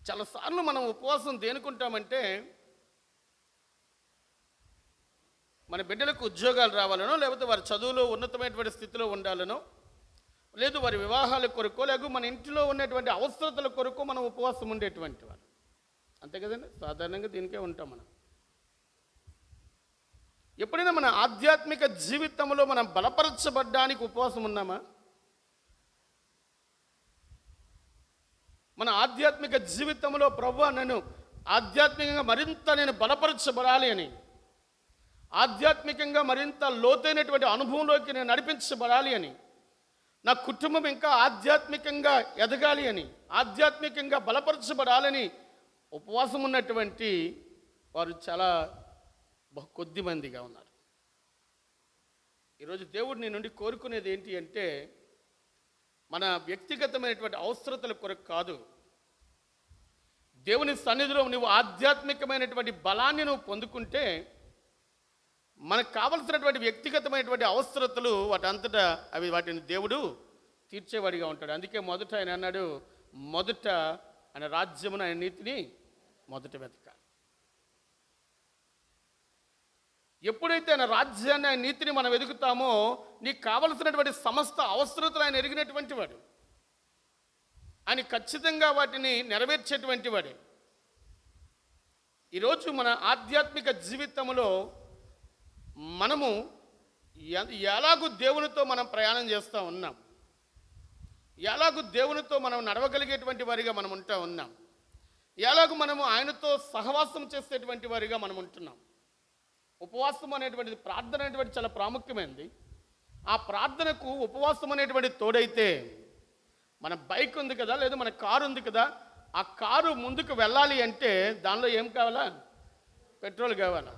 S2: చాలాసార్లు మనం ఉపవాసం దేనికుంటామంటే, మన బిడ్డలకు ఉద్యోగాలు రావాలనో, లేకపోతే వారి చదువులో ఉన్నతమైనటువంటి స్థితిలో ఉండాలనో, లేదు వారి వివాహాల కొరకో, లేకపోతే మన ఇంటిలో ఉన్నటువంటి అవసరతల కొరకు మనం ఉపవాసం ఉండేటువంటి వారు. అంతే కదండి, సాధారణంగా దీనికే ఉంటాం మనం. ఎప్పుడైనా మన ఆధ్యాత్మిక జీవితంలో మనం బలపరచబడ్డానికి ఉపవాసం ఉన్నామా? మన ఆధ్యాత్మిక జీవితంలో ప్రభువా నన్ను ఆధ్యాత్మికంగా మరింత నేను బలపరచబడాలి అని, ఆధ్యాత్మికంగా మరింత లోతైనటువంటి అనుభవంలోకి నేను నడిపించబడాలి అని, నా కుటుంబం ఇంకా ఆధ్యాత్మికంగా ఎదగాలి అని, ఆధ్యాత్మికంగా బలపరచబడాలని ఉపవాసం ఉన్నటువంటి వారు చాలా కొద్ది మందిగా ఉన్నారు. ఈరోజు దేవుడు నీ నుండి కోరుకునేది ఏంటి అంటే, మన వ్యక్తిగతమైనటువంటి అవసరతల కొరకు కాదు, దేవుని సన్నిధిలో నువ్వు ఆధ్యాత్మికమైనటువంటి బలాన్ని నువ్వు పొందుకుంటే మనకు కావలసినటువంటి వ్యక్తిగతమైనటువంటి అవసరతలు వాటంతటా వాటిని దేవుడు తీర్చేవాడిగా ఉంటాడు. అందుకే మొదట ఆయన అన్నాడు, మొదట ఆయన రాజ్యమును ఆయన నీతిని మొదట వెతకాలి. ఎప్పుడైతే ఆయన రాజ్యాన్ని ఆయన నీతిని మనం వెతుకుతామో నీకు కావలసినటువంటి సమస్త అవసరతలు ఆయన ఎరిగినటువంటి వాడు. ఆయన ఖచ్చితంగా వాటిని నెరవేర్చేటువంటి వాడే. ఈరోజు మన ఆధ్యాత్మిక జీవితంలో మనము ఎలాగూ దేవునితో మనం ప్రయాణం చేస్తూ ఉన్నాం, ఎలాగూ దేవునితో మనం నడవగలిగేటువంటి వారిగా మనం ఉంటా ఉన్నాం, ఎలాగూ మనము ఆయనతో సహవాసం చేసేటువంటి వారిగా మనం ఉంటున్నాం. ఉపవాసం అనేటువంటిది, ప్రార్థన అనేటువంటి చాలా ప్రాముఖ్యమైనది. ఆ ప్రార్థనకు ఉపవాసం అనేటువంటి తోడైతే, మన బైక్ ఉంది కదా, లేదా మన కారు ఉంది కదా, ఆ కారు ముందుకు వెళ్ళాలి అంటే దానిలో ఏం కావాలా? పెట్రోల్ కావాలా?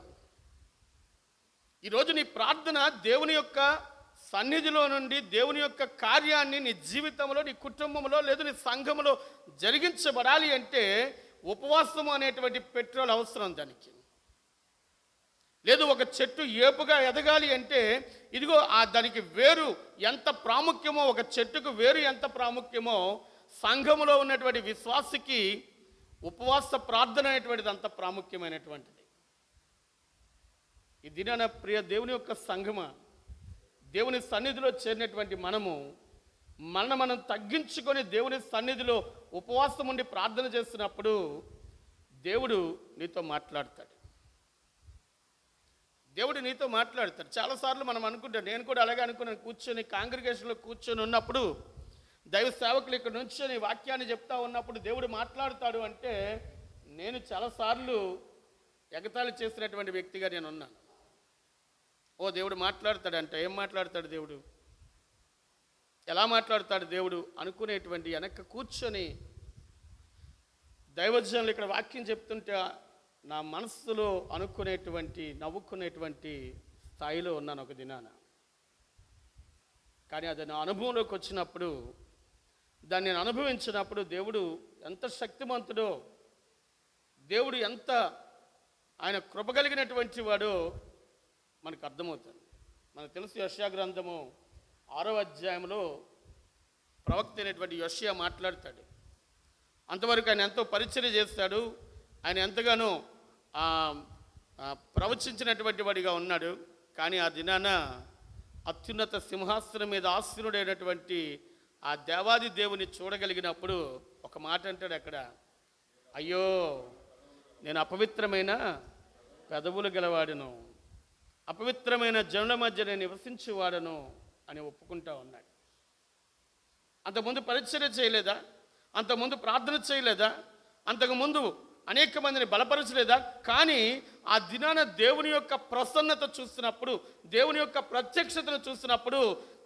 S2: ఈరోజు నీ ప్రార్థన దేవుని యొక్క సన్నిధిలో నుండి దేవుని యొక్క కార్యాన్ని నీ జీవితంలో, నీ కుటుంబంలో, లేదా నీ సంఘంలో జరిగించబడాలి అంటే ఉపవాసం అనేటువంటి పెట్రోల్ అవసరం దానికి. లేదు ఒక చెట్టు ఏపుగా ఎదగాలి అంటే ఇదిగో దానికి వేరు ఎంత ప్రాముఖ్యమో, ఒక చెట్టుకు వేరు ఎంత ప్రాముఖ్యమో సంఘములో ఉన్నటువంటి విశ్వాసికి ఉపవాస ప్రార్థన అనేటువంటిది అంత ప్రాముఖ్యమైనటువంటిది. ఈ దినాన ప్రియ దేవుని యొక్క సంఘమా, దేవుని సన్నిధిలో చేరినటువంటి మనము మనం తగ్గించుకొని దేవుని సన్నిధిలో ఉపవాసం ఉండి ప్రార్థన చేస్తున్నప్పుడు దేవుడు నీతో మాట్లాడతాడు. దేవుడు నీతో మాట్లాడతాడు. చాలాసార్లు మనం అనుకుంటాం, నేను కూడా అలాగే అనుకున్నాను, కూర్చొని కాంగ్రిగేషన్లో కూర్చొని ఉన్నప్పుడు దైవ సేవకులు ఇక్కడ నుంచొని వాక్యాన్ని చెప్తా ఉన్నప్పుడు దేవుడు మాట్లాడుతాడు అంటే నేను చాలాసార్లు ఎగతాళి చేసినటువంటి వ్యక్తిగా నేను ఉన్నాను. ఓ దేవుడు మాట్లాడతాడంట, ఏం మాట్లాడతాడు దేవుడు, ఎలా మాట్లాడతాడు దేవుడు అనుకునేటువంటి వెనక్కి కూర్చొని దైవజనులు ఇక్కడ వాక్యం చెప్తుంటే నా మనస్సులో అనుకునేటువంటి, నవ్వుకునేటువంటి స్థాయిలో ఉన్నాను ఒక దినాన. కానీ అది నా అనుభవంలోకి వచ్చినప్పుడు, దాన్ని నేను అనుభవించినప్పుడు దేవుడు ఎంత శక్తిమంతుడో, దేవుడు ఎంత ఆయన కృప కలిగినటువంటి వాడో మనకు అర్థమవుతుంది. మనకు తెలుసు, యెషయా గ్రంథము 6వ అధ్యాయంలో ప్రవక్త అయినటువంటి యెషయా మాట్లాడతాడు. అంతవరకు ఆయన ఎంతో పరిచర్య చేస్తాడు, ఆయన ఎంతగానో ప్రవచించినటువంటి వాడిగా ఉన్నాడు. కానీ ఆ దినాన అత్యున్నత సింహాసనం మీద ఆసీనుడైనటువంటి ఆ దేవాది దేవుని చూడగలిగినప్పుడు ఒక మాట అంటాడు అక్కడ, అయ్యో నేను అపవిత్రమైన పెదవులు గలవాడును, అపవిత్రమైన జనుల మధ్య నేను నివసించేవాడను అని ఒప్పుకుంటా ఉన్నాడు. అంతకుముందు పరిచర్య చేయలేదా? అంతకుముందు ప్రార్థన చేయలేదా? అంతకుముందు అనేక మందిని బలపరచలేదా? కానీ ఆ దినాన దేవుని యొక్క ప్రసన్నత చూసినప్పుడు, దేవుని యొక్క ప్రత్యక్షతను చూసినప్పుడు,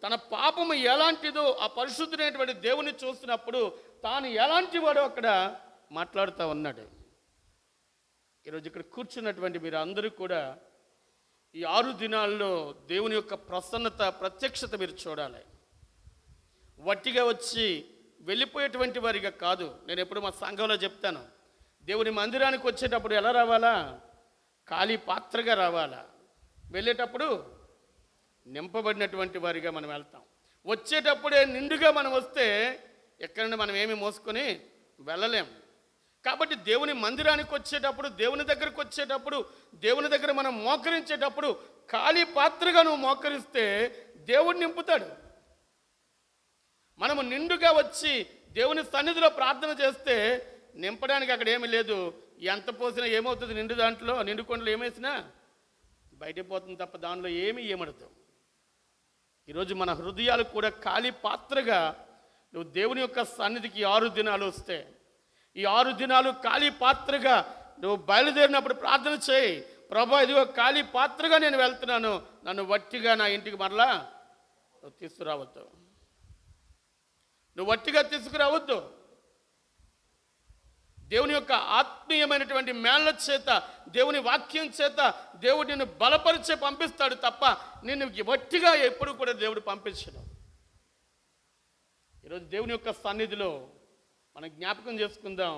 S2: తన పాపము ఎలాంటిదో ఆ పరిశుద్ధుడైనటువంటి దేవుని చూసినప్పుడు తాను ఎలాంటి వాడో అక్కడ మాట్లాడుతూ ఉన్నాడు. ఈరోజు ఇక్కడ కూర్చున్నటువంటి మీరు అందరూ కూడా ఈ 6 దినాల్లో దేవుని యొక్క ప్రసన్నత, ప్రత్యక్షత మీరు చూడాలి. వట్టిగా వచ్చి వెళ్ళిపోయేటువంటి వారిగా కాదు. నేను ఎప్పుడు మా సంఘంలో చెప్తాను, దేవుని మందిరానికి వచ్చేటప్పుడు ఎలా రావాలా? ఖాళీ పాత్రగా రావాలా. వెళ్ళేటప్పుడు నింపబడినటువంటి వారిగా మనం వెళ్తాం. వచ్చేటప్పుడే నిండుగా మనం వస్తే ఎక్కడైనా మనం ఏమి మోసుకొని వెళ్ళలేం. కాబట్టి దేవుని మందిరానికి వచ్చేటప్పుడు, దేవుని దగ్గరకు వచ్చేటప్పుడు, దేవుని దగ్గర మనం మోకరించేటప్పుడు ఖాళీ పాత్రగా నువ్వు మోకరిస్తే దేవుడు నింపుతాడు. మనము నిండుగా వచ్చి దేవుని సన్నిధిలో ప్రార్థన చేస్తే నింపడానికి అక్కడ ఏమీ లేదు. ఎంత పోసినా ఏమవుతుంది? నిండు కొండలో ఏమేసినా బయటకు పోతుంది తప్ప దానిలో ఏమీ ఏమడతావు. ఈరోజు మన హృదయాలు కూడా ఖాళీ పాత్రగా నువ్వు దేవుని యొక్క సన్నిధికి 6 దినాలు వస్తే, ఈ 6 దినాలు ఖాళీ పాత్రగా నువ్వు బయలుదేరినప్పుడు ప్రార్థన చేయి, ప్రభా ఇదిగో ఖాళీ పాత్రగా నేను వెళ్తున్నాను, నన్ను వట్టిగా నా ఇంటికి మరలా నువ్వు తీసుకురావద్దు, నువ్వు వట్టిగా తీసుకురావద్దు. దేవుని యొక్క ఆత్మీయమైనటువంటి మేళ్ల చేత, దేవుని వాక్యం చేత దేవుడు నిన్ను బలపరిచే పంపిస్తాడు తప్ప నిన్ను వట్టిగా ఎప్పుడు కూడా దేవుడు పంపించడు. ఈరోజు దేవుని యొక్క సన్నిధిలో మనం జ్ఞాపకం చేసుకుందాం.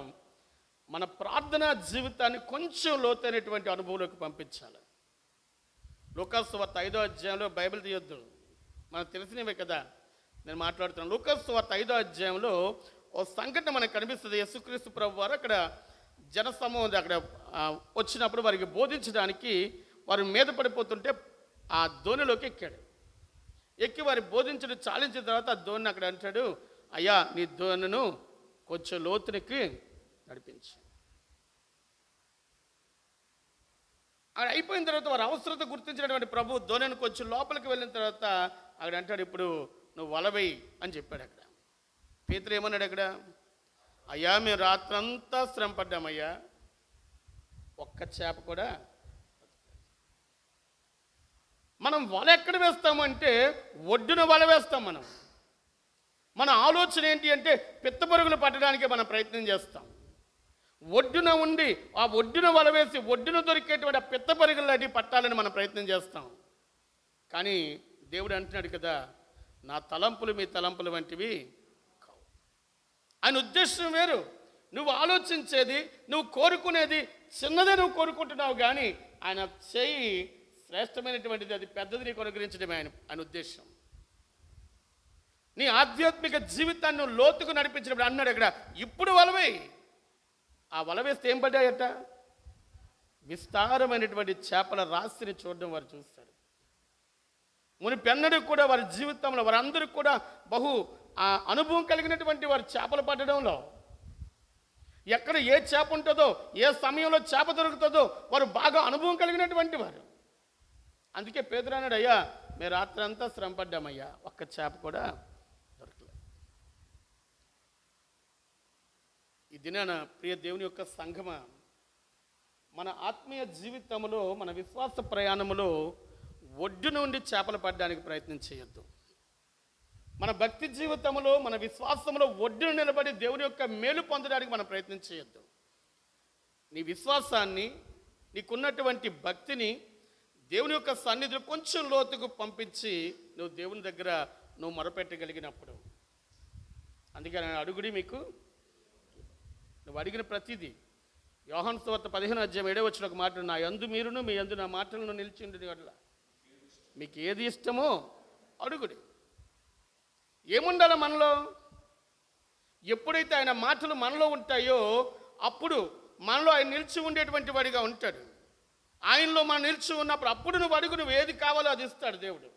S2: మన ప్రార్థనా జీవితాన్ని కొంచెం లోతైనటువంటి అనుభవంలోకి పంపించాలి. లూకాసు వార్త 5వ అధ్యాయంలో, బైబిల్ తీయొద్దు, మనకు తెలిసినవే కదా నేను మాట్లాడుతున్నాను. లూకాసు వార్త 5వ అధ్యాయంలో ఓ సంఘటన మనకు కనిపిస్తుంది. యేసుక్రీస్తు ప్రభు వారు అక్కడ జనసమూహం అక్కడ వచ్చినప్పుడు వారికి బోధించడానికి వారు మీద పడిపోతుంటే ఆ ధోనిలోకి ఎక్కాడు. ఎక్కి వారి బోధించడం చాలించిన తర్వాత ఆ ధోని అక్కడ అంటాడు, అయ్యా నీ ధోనిను కొంచెం లోతునికి నడిపించు. అక్కడ అయిపోయిన తర్వాత వారి అవసరత గుర్తించినటువంటి ప్రభు ధోనిని కొంచెం లోపలికి వెళ్ళిన తర్వాత అక్కడ అంటాడు, ఇప్పుడు నువ్వు వలవేయి అని చెప్పాడు. అక్కడ పేతురు ఏమన్నాడు అక్కడ, అయ్యా మేము రాత్రంతా శ్రమ పడ్డామయ్యా, ఒక్క చేప కూడా. మనం వల ఎక్కడ వేస్తాము అంటే ఒడ్డున వల వేస్తాం. మన ఆలోచన ఏంటి అంటే పిత్తపరుగులు పట్టడానికే మనం ప్రయత్నం చేస్తాం. ఒడ్డున ఉండి ఆ ఒడ్డున వల వేసి ఒడ్డున దొరికేటువంటి ఆ పిత్తపరుగులు లాంటివి పట్టాలని మనం ప్రయత్నం చేస్తాం. కానీ దేవుడు అంటున్నాడు కదా, నా తలంపులు మీ తలంపులు వంటివి కావు. ఆయన ఉద్దేశం వేరు. నువ్వు ఆలోచించేది, నువ్వు కోరుకునేది చిన్నదే నువ్వు కోరుకుంటున్నావు, కానీ ఆయన చేయి శ్రేష్టమైనటువంటిది, అది పెద్దది నీకు అనుగ్రహించడమే ఆయన ఉద్దేశం. నీ ఆధ్యాత్మిక జీవితాన్ని లోతుకు నడిపించినప్పుడు అన్నాడు అక్కడ, ఇప్పుడు వలవేయి. ఆ వల వేస్తే ఏం పడ్డాయట? విస్తారమైనటువంటి చేపల రాశిని చూడడం వారు చూస్తారు. మునిపెన్నడూ కూడా వారి జీవితంలో వారందరూ కూడా బహు అనుభవం కలిగినటువంటి వారు చేపలు పట్టడంలో. ఎక్కడ ఏ చేప ఉంటుందో, ఏ సమయంలో చేప దొరుకుతుందో వారు బాగా అనుభవం కలిగినటువంటి వారు. అందుకే పేతురు అన్నాడు, అయ్యా మేము రాత్రి అంతా శ్రమ పడ్డామయ్యా, ఒక్క చేప కూడా దొరకలేదు. ఈ దినాన ప్రియ దేవుని యొక్క సంఘమ, మన ఆత్మీయ జీవితంలో, మన విశ్వాస ప్రయాణంలో ఒడ్డు నుండి చేపలు పడడానికి ప్రయత్నం చేయొద్దు. మన భక్తి జీవితంలో, మన విశ్వాసంలో ఒడ్డును నిలబడి దేవుని యొక్క మేలు పొందడానికి మనం ప్రయత్నం చేయొద్దు. నీ విశ్వాసాన్ని, నీకున్నటువంటి భక్తిని దేవుని యొక్క సన్నిధిలో కొంచెం లోతుకు పంపించి నువ్వు దేవుని దగ్గర నువ్వు మొరపెట్టగలిగినప్పుడు, అందుకే అడుగుడి మీకు నువ్వు అడిగిన ప్రతిదీ. యోహాను సువార్త 15వ అధ్యాయం 7వ వచనం ఒక మాట, నా యందు మీరును మీ యందు నా మాటలను నిలిచి ఉండి వల్ల మీకు ఏది ఇష్టమో అడుగుడి. ఏముండాలి మనలో? ఎప్పుడైతే ఆయన మాటలు మనలో ఉంటాయో అప్పుడు మనలో ఆయన నిలిచి ఉండేటువంటి వాడిగా ఉంటాడు. ఆయనలో మనం నిలిచి ఉన్నప్పుడు అప్పుడు నువ్వు అడుగు, నువ్వు ఏది కావాలో అది ఇస్తాడు దేవుడు.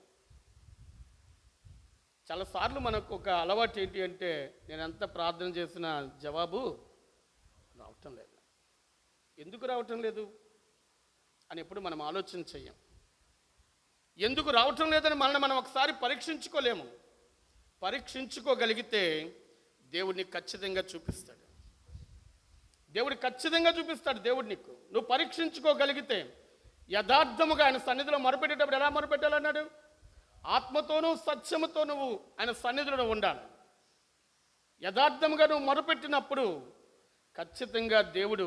S2: చాలాసార్లు మనకు ఒక అలవాటు ఏంటి అంటే, నేను ఎంత ప్రార్థన చేసినా జవాబు రావటం లేదు. ఎందుకు రావటం లేదు అని ఎప్పుడు మనం ఆలోచన చెయ్యం. ఎందుకు రావటం లేదని మనల్ని మనం ఒకసారి పరీక్షించుకోలేము. పరీక్షించుకోగలిగితే దేవుడిని ఖచ్చితంగా చూపిస్తాడు. దేవుడు ఖచ్చితంగా చూపిస్తాడు. దేవుడు నీకు నువ్వు పరీక్షించుకోగలిగితే యథార్థముగా ఆయన సన్నిధిలో మొరపెట్టేటప్పుడు ఎలా మొరపెట్టాలన్నాడు? ఆత్మతోనూ సత్యముతో నువ్వు ఆయన సన్నిధిలో ఉండాలి. యథార్థముగా నువ్వు మొరపెట్టినప్పుడు ఖచ్చితంగా దేవుడు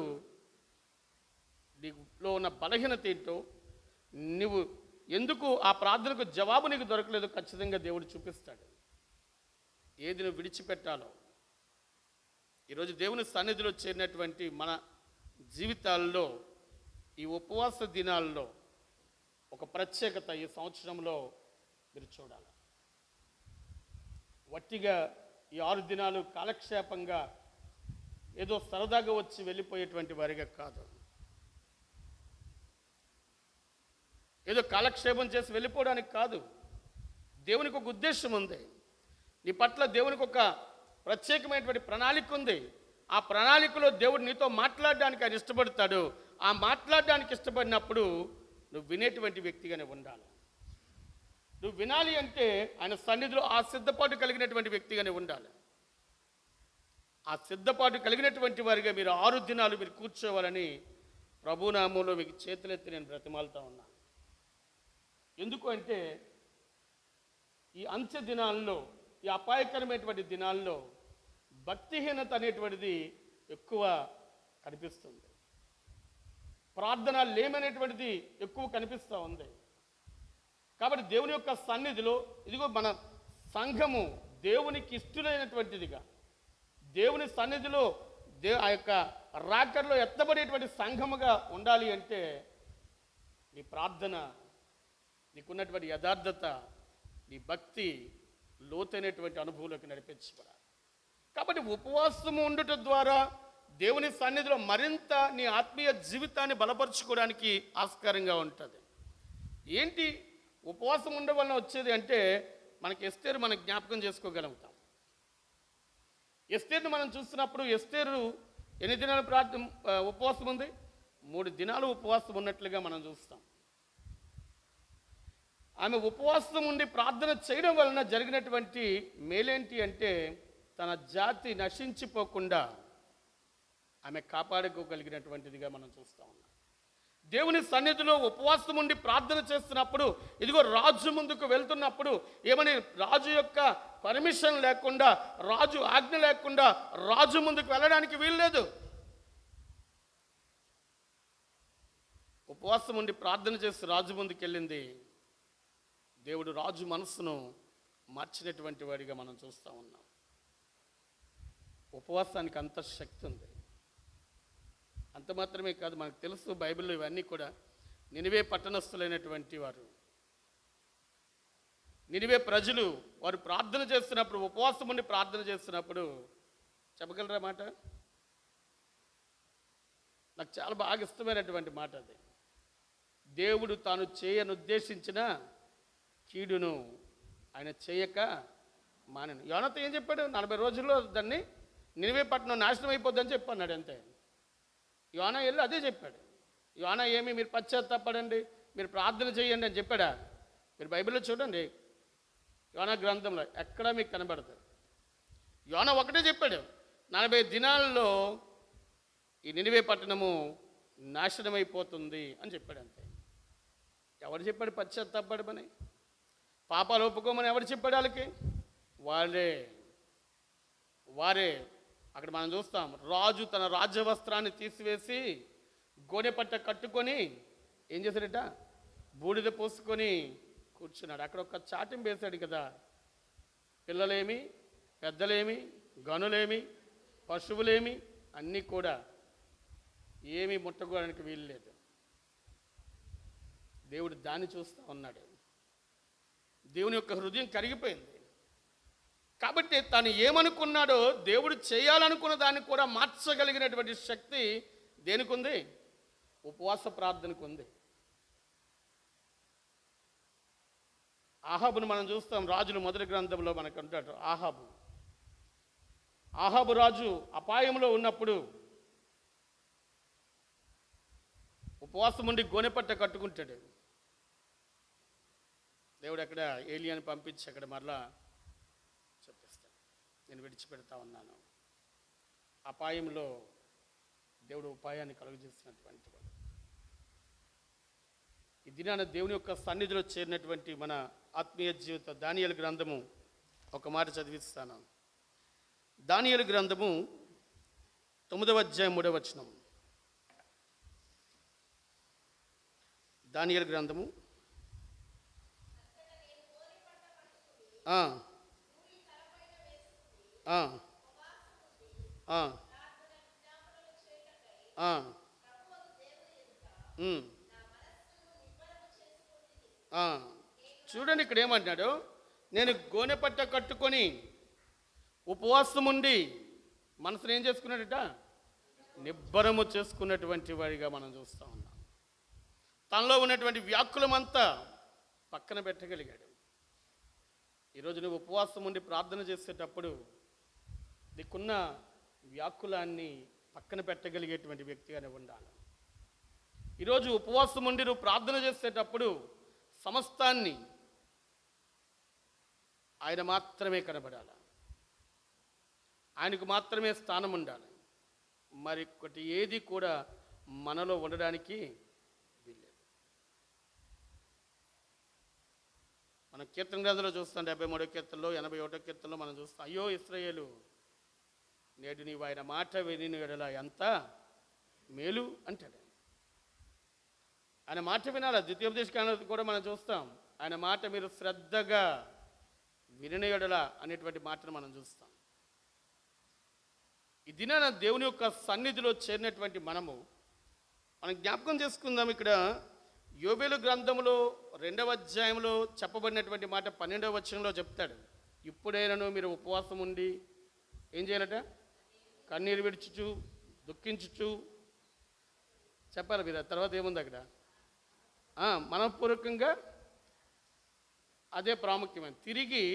S2: నీలో ఉన్న బలహీనత ఏంటో, నువ్వు ఎందుకు ఆ ప్రార్థనకు జవాబు నీకు దొరకలేదు, ఖచ్చితంగా దేవుడు చూపిస్తాడు. ఏది నువ్వు విడిచిపెట్టాలో. ఈరోజు దేవుని సన్నిధిలో చేరినటువంటి మన జీవితాల్లో ఈ ఉపవాస దినాల్లో ఒక ప్రత్యేకత ఈ సంవత్సరంలో మీరు చూడాలి. వట్టిగా ఈ 6 దినాలు కాలక్షేపంగా ఏదో సరదాగా వచ్చి వెళ్ళిపోయేటువంటి వారిగా కాదు, ఏదో కాలక్షేపం చేసి వెళ్ళిపోవడానికి కాదు. దేవునికి ఒక ఉద్దేశం ఉంది. నీ పట్ల దేవునికి ఒక ప్రత్యేకమైనటువంటి ప్రణాళిక ఉంది. ఆ ప్రణాళికలో దేవుడు నీతో మాట్లాడడానికి ఆయన ఇష్టపడతాడు. ఆ మాట్లాడడానికి ఇష్టపడినప్పుడు నువ్వు వినేటువంటి వ్యక్తిగానే ఉండాలి. నువ్వు వినాలి అంటే ఆయన సన్నిధిలో ఆ సిద్ధపాటు కలిగినటువంటి వ్యక్తిగానే ఉండాలి. ఆ సిద్ధపాటు కలిగినటువంటి వారిగా మీరు 6 దినాలు మీరు కూర్చోవాలని ప్రభునామంలో మీకు చేతులెత్తి నేను బ్రతిమాలుతా ఉన్నాను. ఎందుకు అంటే ఈ అంత్య దినాల్లో, ఈ అపాయకరమైనటువంటి దినాల్లో భక్తిహీనత అనేటువంటిది ఎక్కువ కనిపిస్తుంది. ప్రార్థన లేమనేటువంటిది ఎక్కువ కనిపిస్తూ ఉంది. కాబట్టి దేవుని యొక్క సన్నిధిలో ఇదిగో మన సంఘము దేవునికి ఇష్టమైనటువంటిదిగా, దేవుని సన్నిధిలో ఆ యొక్క రాకడలో ఎత్తబడేటువంటి సంఘముగా ఉండాలి అంటే నీ ప్రార్థన, నీకున్నటువంటి యథార్థత, నీ భక్తి లోతైనటువంటి అనుభవంలోకి నడిపించబడాలి. కాబట్టి ఉపవాసము ఉండుట ద్వారా దేవుని సన్నిధిలో మరింత నీ ఆత్మీయ జీవితాన్ని బలపరుచుకోవడానికి ఆస్కారంగా ఉంటుంది. ఏంటి ఉపవాసం ఉండడం వలన వచ్చేది అంటే మనకి ఎస్తేరు మనం జ్ఞాపకం చేసుకోగలుగుతాం. ఎస్తేరును మనం చూస్తున్నప్పుడు ఎస్తేరు ఎన్ని దినాలు ఉపవాసం ఉంది? 3 దినాలు ఉపవాసం ఉన్నట్లుగా మనం చూస్తాం. ఆమె ఉపవాసం ఉండి ప్రార్థన చేయడం వలన జరిగినటువంటి మేలేంటి అంటే తన జాతి నశించిపోకుండా ఆమె కాపాడుకోగలిగినటువంటిదిగా మనం చూస్తూ ఉన్నాం. దేవుని సన్నిధిలో ఉపవాసం ఉండి ప్రార్థన చేస్తున్నప్పుడు, ఇదిగో రాజు ముందుకు వెళ్తున్నప్పుడు ఏమని, రాజు యొక్క పర్మిషన్ లేకుండా, రాజు ఆజ్ఞ లేకుండా రాజు ముందుకు వెళ్ళడానికి వీల్లేదు. ఉపవాసం ఉండి ప్రార్థన చేసి రాజు ముందుకు వెళ్ళింది. దేవుడు రాజు మనస్సును మార్చినటువంటి వాడిగా మనం చూస్తూ ఉన్నాం. ఉపవాసానికి అంత శక్తి ఉంది. అంత మాత్రమే కాదు, మనకు తెలుసు బైబిల్లో ఇవన్నీ కూడా నినివే పట్టణస్థులైనటువంటి వారు, నినివే ప్రజలు, వారు ప్రార్థన చేస్తున్నప్పుడు, ఉపవాసం ఉండి ప్రార్థన చేస్తున్నప్పుడు, చెప్పగలరా మాట? నాకు చాలా బాగా ఇష్టమైనటువంటి మాట అది. దేవుడు తాను చేయనుద్దేశించిన కీడును ఆయన చేయక మానను. యోనాతో ఏం చెప్పాడు? 40 రోజుల్లో దాన్ని నినివే పట్టణం నాశనం అయిపోద్దని చెప్పన్నాడు. అంతే. యోనా వెళ్ళి అదే చెప్పాడు. యోనా ఏమి, మీరు పశ్చాత్తాపడండి, మీరు ప్రార్థన చేయండి అని చెప్పాడా? మీరు బైబిల్లో చూడండి, యోనా గ్రంథంలో ఎక్కడా మీకు కనబడదు. యోనా ఒకటే చెప్పాడు, 40 దినాల్లో ఈ నినివే పట్టణము నాశనమైపోతుంది అని చెప్పాడు. అంతే. ఎవరు చెప్పాడు పశ్చాత్తాపడమని, పాపాలు ఒప్పుకోమని ఎవరు చెప్పాడు? వాళ్ళకి వారే. అక్కడ మనం చూస్తాం, రాజు తన రాజ్య వస్త్రాన్ని తీసివేసి గోనెపట్ట కట్టుకొని ఏం చేశాడట? బూడిద పోసుకొని కూర్చున్నాడు. అక్కడ ఒక చాటింపు వేశాడు కదా, పిల్లలేమి, పెద్దలేమి, గనులేమి, పశువులేమి అన్నీ కూడా ఏమీ ముట్టకోవడానికి వీలు లేదు. దేవుడు దాన్ని చూస్తూ ఉన్నాడు. దేవుని యొక్క హృదయం కరిగిపోయింది. కాబట్టి తను ఏమనుకున్నాడో దేవుడు చేయాలనుకున్న దాన్ని కూడా మార్చగలిగినటువంటి శక్తి దేనికి ఉంది? ఉపవాస ప్రార్థనకు ఉంది. ఆహాబును మనం చూస్తాం, రాజులు మొదటి గ్రంథంలో మనకు అంటాడు. ఆహాబు రాజు అపాయంలో ఉన్నప్పుడు ఉపవాసం ఉండి గోనెపట్ట కట్టుకుంటాడు. దేవుడు అక్కడ ఏలియాని పంపించి అక్కడ మరలా చెప్పిస్తాడు, నేను విడిచిపెడతా ఉన్నాను. అపాయంలో దేవుడు ఉపాయాన్ని కలుగజేసినటువంటి వాడు. ఈ దినాన దేవుని యొక్క సన్నిధిలో చేరినటువంటి మన ఆత్మీయ జీవిత దానియేలు గ్రంథము ఒక మాట చదివిస్తాను. దానియేలు గ్రంథము 9వ అధ్యాయం 3వ వచనం. దానియేలు గ్రంథము చూడండి, ఇక్కడ ఏమంటాడు? నేను గోనెపట్ట కట్టుకొని ఉపవాసం ఉండి మనసును ఏం చేసుకున్నాడట? నిబ్బరము చేసుకున్నటువంటి వాడిగా మనం చూస్తూ ఉన్నాం. తనలో ఉన్నటువంటి వ్యాకులమంతా పక్కన పెట్టగలిగాడు. ఈరోజు నువ్వు ఉపవాసం ఉండి ప్రార్థన చేసేటప్పుడు నీకున్న వ్యాకులాన్ని పక్కన పెట్టగలిగేటువంటి వ్యక్తిగానే ఉండాలి. ఈరోజు ఉపవాసం ఉండి నువ్వు ప్రార్థన చేసేటప్పుడు సమస్తాన్ని ఆయన మాత్రమే కనబడాలి, ఆయనకు మాత్రమే స్థానం ఉండాలి. మరొకటి ఏది కూడా మనలో ఉండడానికి వీల్లేదు. మనం కీర్తన గ్రంథంలో చూస్తాం, 73వ కీర్తనలో 81వ కీర్తనలో మనం చూస్తాం, అయ్యో ఇశ్రాయేలు, నేడు నీవు ఆయన మాట విని ఎడల ఎంత మేలు అంటాడు. ఆయన మాట వినాలి. ద్వితీయోపదేశకాండం కూడా మనం చూస్తాం, ఆయన మాట మీరు శ్రద్ధగా విని ఎడల అనేటువంటి మాటను మనం చూస్తాం. ఈ దినాన దేవుని యొక్క సన్నిధిలో చేరినటువంటి మనం జ్ఞాపకం చేసుకుందాం. ఇక్కడ యోబేలు గ్రంథంలో 2వ అధ్యాయంలో చెప్పబడినటువంటి మాట 12వ వచనంలో చెప్తాడు. ఇప్పుడైనను మీరు ఉపవాసం ఉండి ఏం చేయాలట? కన్నీరు విడుచుచు దుఃఖించుచు చెప్పాలి మీరు. తర్వాత ఏముంది అక్కడ? మనపూర్వకంగా అదే ప్రాముఖ్యమైన తిరిగి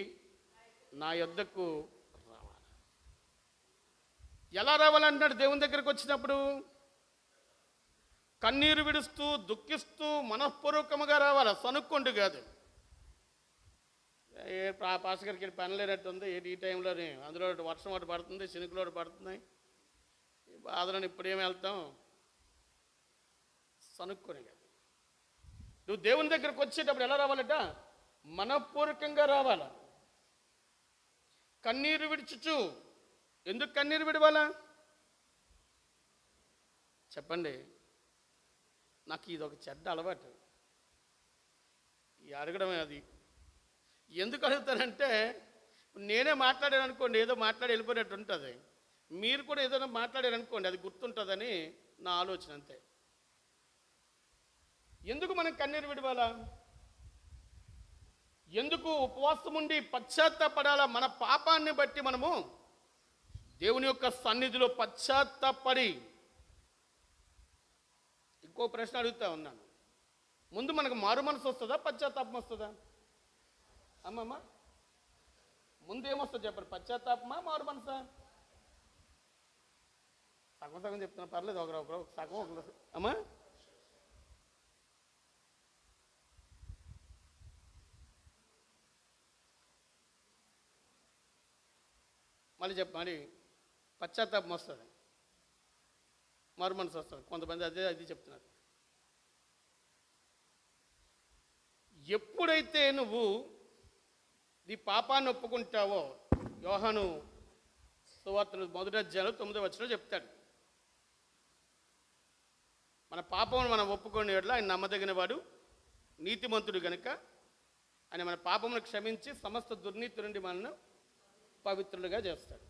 S2: నా యొద్దకు రావాలి. ఎలా రావాలంటున్నాడు? దేవుని దగ్గరకు వచ్చినప్పుడు కన్నీరు విడుస్తూ దుఃఖిస్తూ మనఃపూర్వకముగా రావాలి, సనుక్కుంటూ కాదు. పాస్టర్ గారికి పని లేనట్టుంది, ఈ టైంలోనే అందులో వర్షం ఒకటి పడుతుంది, చినుకులు ఒకటి పడుతున్నాయి, బాధలను ఇప్పుడేమి వెళ్తాం సనుక్కొని కాదు. నువ్వు దేవుని దగ్గరకు వచ్చేటప్పుడు ఎలా రావాలట? మనఃపూర్వకంగా రావాల, కన్నీరు విడుచుచు. ఎందుకు కన్నీరు విడవాలా చెప్పండి? నాకు ఇది ఒక చెడ్డ అలవాటు, ఈ అడగడమే. అది ఎందుకు అడుగుతానంటే, నేనే మాట్లాడాను అనుకోండి, ఏదో మాట్లాడి వెళ్ళిపోయినట్టు ఉంటుంది. మీరు కూడా ఏదైనా మాట్లాడారు అనుకోండి, అది గుర్తుంటుందని నా ఆలోచన, అంతే. ఎందుకు మనం కన్నీరు విడవాలా? ఎందుకు ఉపవాసం ఉండి పశ్చాత్తాపడాలా? మన పాపాన్ని బట్టి మనము దేవుని యొక్క సన్నిధిలో పశ్చాత్తాపడి. ఇంకో ప్రశ్న అడుగుతా ఉన్నాను, ముందు మనకు మారు మనసు వస్తుందా, పశ్చాత్తాపం వస్తుందా? అమ్మమ్మ, ముందు ఏమొస్తుంది చెప్పండి? పశ్చాత్తాపమా, మారు మనసా? సగం సగం చెప్తున్నా, పర్లేదు. ఒకరు సగం ఒకరు. అమ్మా, మళ్ళీ చెప్పండి. పశ్చాత్తాపం వస్తుంది, మారు మనసు వస్తుంది. కొంతమంది అది చెప్తున్నారు. ఎప్పుడైతే నువ్వు నీ పాపాన్ని ఒప్పుకుంటావో, యోహాను సువార్తలు 1వ అధ్యాయంలో 9వ వచనంలో చెప్తాడు, మన పాపం మనం ఒప్పుకునే యెడల ఆయన నమ్మదగిన వాడు, నీతిమంతుడు గనుక ఆయన మన పాపమును క్షమించి సమస్త దుర్నీతి నుండి మనల్ని పవిత్రులుగా చేస్తాడు.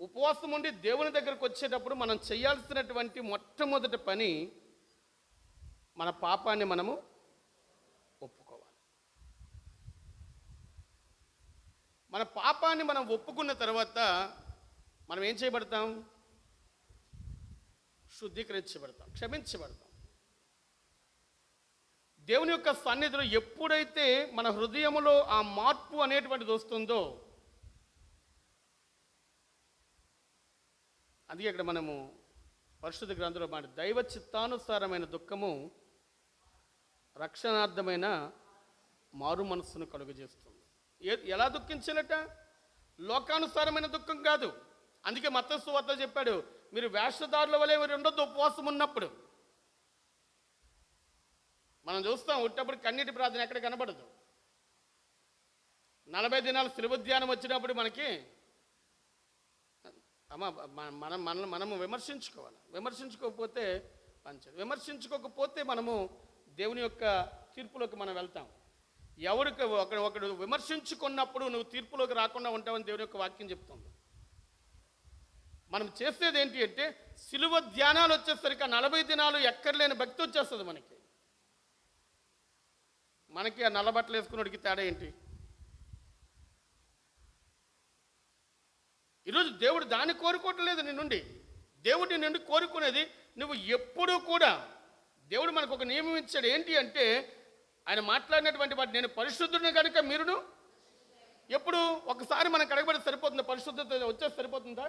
S2: ఉపవాసం ఉండి దేవుని దగ్గరకు వచ్చేటప్పుడు మనం చేయాల్సినటువంటి మొట్టమొదటి పని, మన పాపాన్ని మనము ఒప్పుకోవాలి. మన పాపాన్ని మనం ఒప్పుకున్న తర్వాత మనం ఏం చేయబడతాం? శుద్ధీకరించబడతాం, క్షమించబడతాం. దేవుని యొక్క సన్నిధిలో ఎప్పుడైతే మన హృదయంలో ఆ మార్పు అనేటువంటిది వస్తుందో, అందుకే ఇక్కడ మనము పరిశుద్ధ గ్రంథంలో మాట, దైవ చిత్తానుసారమైన దుఃఖము రక్షణార్థమైన మారు మనస్సును కలుగజేస్తుంది. ఎలా దుఃఖించాలట? లోకానుసారమైన దుఃఖం కాదు. అందుకే మత్తయి సువార్తలో చెప్పాడు, మీరు వేషధారుల వలె ఉండొద్దు ఉపవాసం ఉన్నప్పుడు. మనం చూస్తాం, ఉట్టప్పుడు కన్నీటి ప్రార్థన ఎక్కడ కనబడదు. 40 దినాలు శిలువ ధ్యానం వచ్చినప్పుడు మనకి మనము విమర్శించుకోవాలి. విమర్శించుకోకపోతే పంచదు. విమర్శించుకోకపోతే మనము దేవుని యొక్క తీర్పులోకి మనం వెళ్తాం. ఒకడు విమర్శించుకున్నప్పుడు నువ్వు తీర్పులోకి రాకుండా ఉంటావని దేవుని యొక్క వాక్యం చెప్తుంది. మనం చేసేది ఏంటి అంటే, శిలువ ధ్యానాలు వచ్చేసరికి 40 దినాలు ఎక్కర్లేని భక్తి వచ్చేస్తుంది మనకి ఆ నల్లబట్టలు వేసుకున్నోడికి తేడా ఏంటి? ఈరోజు దేవుడు దాన్ని కోరుకోవట్లేదు నీ నుండి. దేవుడు నీ నుండి కోరుకునేది, నువ్వు ఎప్పుడూ కూడా దేవుడు మనకు ఒక నియమం ఇచ్చాడు. ఏంటి అంటే, ఆయన మాట్లాడినటువంటి వాటి, నేను పరిశుద్ధుడిని కనుక మీరును. ఎప్పుడు ఒకసారి మనం కడగబడి సరిపోతుందా? పరిశుద్ధత వచ్చేసి సరిపోతుందా?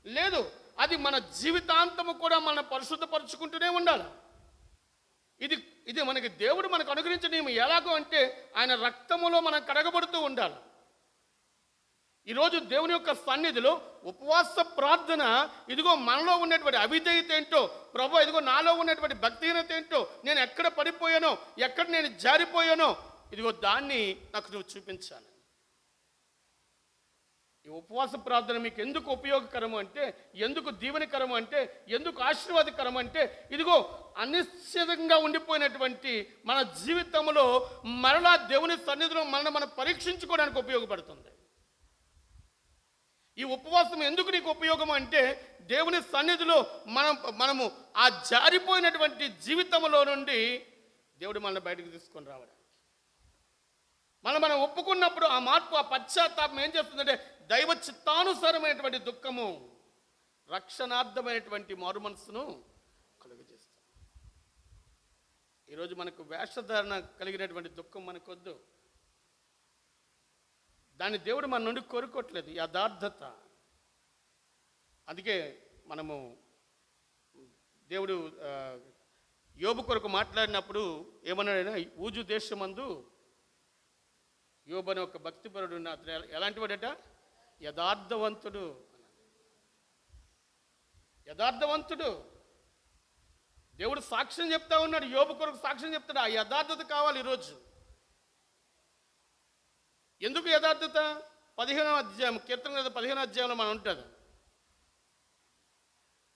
S2: లేదు. అది మన జీవితాంతము కూడా మనం పరిశుద్ధపరుచుకుంటూనే ఉండాలి. ఇది మనకి దేవుడు మనకు అనుగ్రహించిన నియమం. ఎలాగో అంటే, ఆయన రక్తములో మనం కడగబడుతూ ఉండాలి. ఈరోజు దేవుని యొక్క సన్నిధిలో ఉపవాస ప్రార్థన, ఇదిగో మనలో ఉన్నటువంటి అవిధేయత ఏంటో, ప్రభు ఇదిగో నాలో ఉన్నటువంటి భక్తిహీనత ఏంటో, నేను ఎక్కడ పడిపోయానో, ఎక్కడ నేను జారిపోయానో, ఇదిగో దాన్ని నాకు నువ్వు చూపించాలి. ఈ ఉపవాస ప్రార్థన మీకు ఎందుకు ఉపయోగకరము అంటే, ఎందుకు దీవెనకరము అంటే, ఎందుకు ఆశీర్వాదకరం అంటే, ఇదిగో అనిశ్చితంగా ఉండిపోయినటువంటి మన జీవితంలో మరలా దేవుని సన్నిధిలో మనం పరీక్షించుకోవడానికి ఉపయోగపడుతుంది. ఈ ఉపవాసం ఎందుకు నీకు ఉపయోగం అంటే దేవుని సన్నిధిలో మనము ఆ జారిపోయినటువంటి జీవితంలో నుండి దేవుడు మనల్ని బయటకు తీసుకొని రావడానికి, మనం ఒప్పుకున్నప్పుడు ఆ మార్పు, ఆ పశ్చాత్తాపం ఏం చేస్తుందంటే దైవ చిత్తానుసారమైనటువంటి దుఃఖము, రక్షణార్థమైనటువంటి మారు మనసును కలుగజేస్తుంది. ఈరోజు మనకు వేషధారణ కలిగినటువంటి దుఃఖం మనకొద్దు. దాన్ని దేవుడు మన నుండి కోరుకోవట్లేదు, యథార్థత. అందుకే మనము దేవుడు యోబు కొరకు మాట్లాడినప్పుడు ఏమన్నాడైనా, ఊజు దేశమందు యోబు అనే ఒక భక్తిపరుడు ఉన్న అతను ఎలాంటి వాడట, యథార్థవంతుడు. యథార్థవంతుడు. దేవుడు సాక్ష్యం చెప్తా ఉన్నాడు, యోబు కొరకు సాక్ష్యం చెప్తాడు. ఆ యథార్థత కావాలి ఈరోజు. ఎందుకు యథార్థత? 15వ అధ్యాయం, కీర్తన 15వ అధ్యాయంలో మనం ఉంటుంది.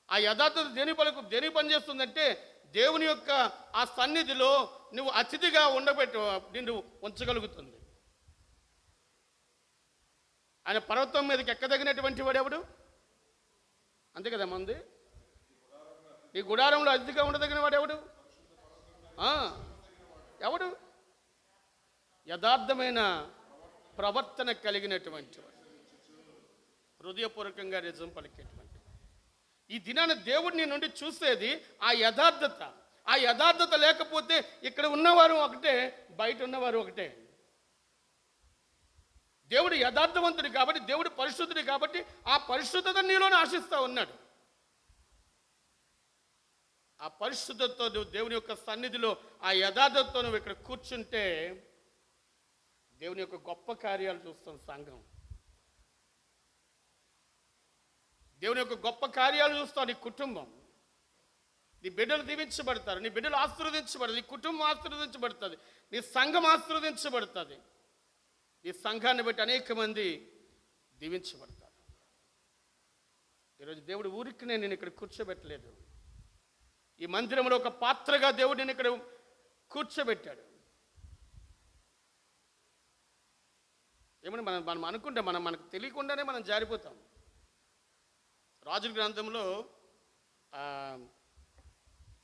S2: ఆ యథార్థత దేని పని చేస్తుందంటే దేవుని యొక్క ఆ సన్నిధిలో నువ్వు అతిథిగా నిన్ను ఉంచగలుగుతుంది. ఆయన పర్వతం మీదకి ఎక్కదగినటువంటి వాడు ఎవడు? అంతే కదా మంది. నీ గుడారంలో అతిథిగా ఉండదగిన వాడు ఎవడు? ఎవడు? యథార్థమైన ప్రవర్తన కలిగినటువంటి వాడు, హృదయపూర్వకంగా నిజం పలికేటువంటి. ఈ దినాన్ని దేవుడు నీ నుండి చూసేది ఆ యథార్థత. ఆ యథార్థత లేకపోతే ఇక్కడ ఉన్నవారు ఒకటే, బయట ఉన్నవారు ఒకటే. దేవుడు యథార్థవంతుడు కాబట్టి, దేవుడు పరిశుద్ధుడు కాబట్టి ఆ పరిశుద్ధత నీలోనే ఆశిస్తూ ఉన్నాడు. ఆ పరిశుద్ధతతో నువ్వు దేవుని యొక్క సన్నిధిలో ఆ యథార్థతతో నువ్వు ఇక్కడ కూర్చుంటే దేవుని యొక్క గొప్ప కార్యాలు చూస్తాం. సంఘం దేవుని యొక్క గొప్ప కార్యాలు చూస్తావు. నీ కుటుంబం, నీ బిడ్డలు దీవించబడతారు, నీ బిడ్డలు ఆశీర్వదించబడతారు, నీ కుటుంబం ఆశీర్వదించబడుతుంది, నీ సంఘం ఆశీర్వదించబడుతుంది. ఈ సంఘాన్ని బట్టి అనేక మంది దీవించబడతారు. ఈరోజు దేవుడు ఊరికి నేను ఇక్కడ కూర్చోబెట్టలేదు. ఈ మందిరంలో ఒక పాత్రగా దేవుడు నేను ఇక్కడ కూర్చోబెట్టాడు. ఏమని మనం అనుకుంటే మనకు తెలియకుండానే మనం జారిపోతాం. రాజుల గ్రంథంలో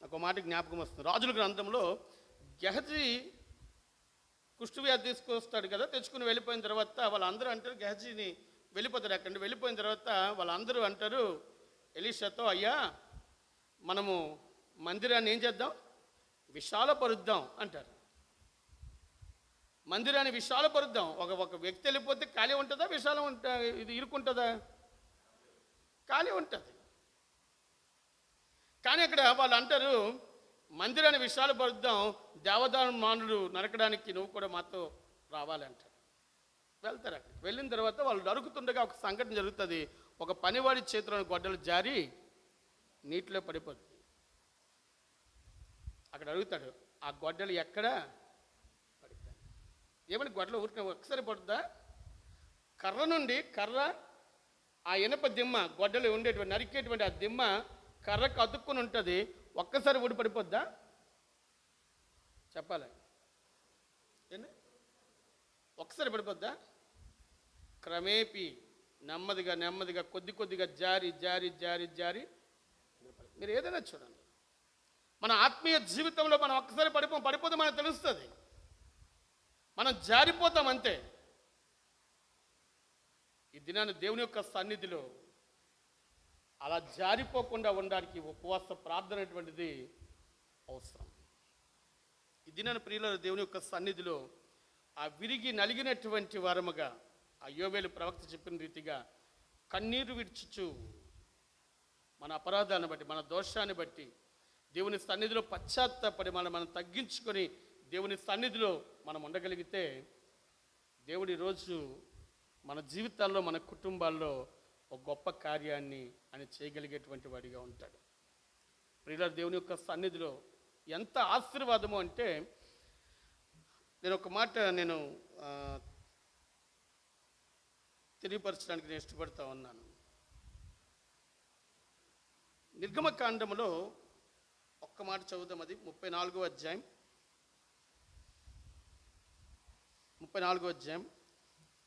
S2: నాకు మాట జ్ఞాపకం వస్తుంది. రాజుల గ్రంథంలో గెహజీ కుష్ఠవ్యాధి తీసుకొస్తాడు కదా, తెచ్చుకుని వెళ్ళిపోయిన తర్వాత వాళ్ళందరూ అంటారు, గెహజీని వెళ్ళిపోతారు అక్కడి వెళ్ళిపోయిన తర్వాత వాళ్ళందరూ అంటారు ఎలీషాతో, అయ్యా మనము మందిరాన్ని ఏం చేద్దాం, విశాలపరుద్దాం అంటారు. మందిరాన్ని విశాలపరుద్దాం. ఒక వ్యక్తి వెళ్ళిపోతే ఖాళీ ఉంటుందా, విశాలం ఇది ఇరుకుంటుందా? ఖాళీ ఉంటుంది. కానీ అక్కడ వాళ్ళు అంటారు, మందిరాన్ని విశాలపరుద్దాం, దేవదారు మానులు నరకడానికి నువ్వు కూడా మాతో రావాలంటారు. వెళ్తారు. అక్కడికి వెళ్ళిన తర్వాత వాళ్ళు నరుకుతుండగా ఒక సంఘటన జరుగుతుంది. ఒక పనివాడి చేతిలోని గొడ్డలు జారి నీటిలో పడిపోతుంది. అక్కడ అడుగుతాడు, ఆ గొడ్డలు ఎక్కడ పడిపోయింది? ఏమని గొడ్డలు ఊరికి ఒకసారి పడుతుందా? కర్ర నుండి ఆ ఇనప దిమ్మ, గొడ్డలు ఉండేటువంటి నరికేటువంటి ఆ దిమ్మ కర్రకు అతుక్కుని ఉంటుంది. ఒక్కసారి ఊడి పడిపోద్దా? చెప్పాలి. ఏంటి? ఒక్కసారి పడిపోద్దా? క్రమేపీ నెమ్మదిగా కొద్దిగా జారి మీరు ఏదైనా చూడండి. మన ఆత్మీయ జీవితంలో మనం ఒక్కసారి పడిపోతే మనకు తెలుస్తుంది. మనం జారిపోతాం అంతే. ఈ దినాన్ని దేవుని యొక్క సన్నిధిలో అలా జారిపోకుండా ఉండడానికి ఉపవాస ప్రార్థన అటువంటిది అవసరం. ఈ దినాన్ని ప్రియుల దేవుని యొక్క సన్నిధిలో ఆ విరిగి నలిగినటువంటి వారముగా ఆ యోవేలు ప్రవక్త చెప్పిన రీతిగా కన్నీరు విడుచుచు మన అపరాధాన్ని బట్టి, మన దోషాన్ని బట్టి దేవుని సన్నిధిలో పశ్చాత్తాపడి మనం తగ్గించుకొని దేవుని సన్నిధిలో మనం ఉండగలిగితే దేవుడి రోజు మన జీవితాల్లో, మన కుటుంబాల్లో ఒక గొప్ప కార్యాన్ని ఆయన చేయగలిగేటువంటి వాడిగా ఉంటాడు. ప్రియుల దేవుని యొక్క సన్నిధిలో ఎంత ఆశీర్వాదము అంటే, నేను ఒక మాట తెలియపరచడానికి నేను ఇష్టపడతా ఉన్నాను. నిర్గమకాండములో ఒక్క మాట చదువుదాం. అది 34వ అధ్యాయం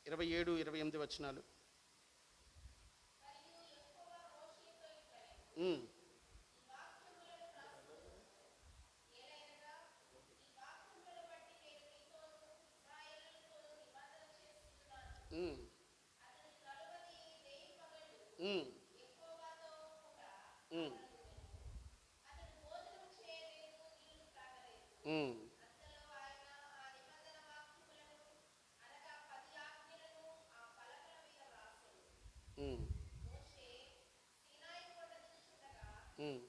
S2: 27, 28 వచనాలు. ఉమ్, ఉమ్, ఉమ్, ఉమ్, ఉమ్, ఉమ్, ఉమ్.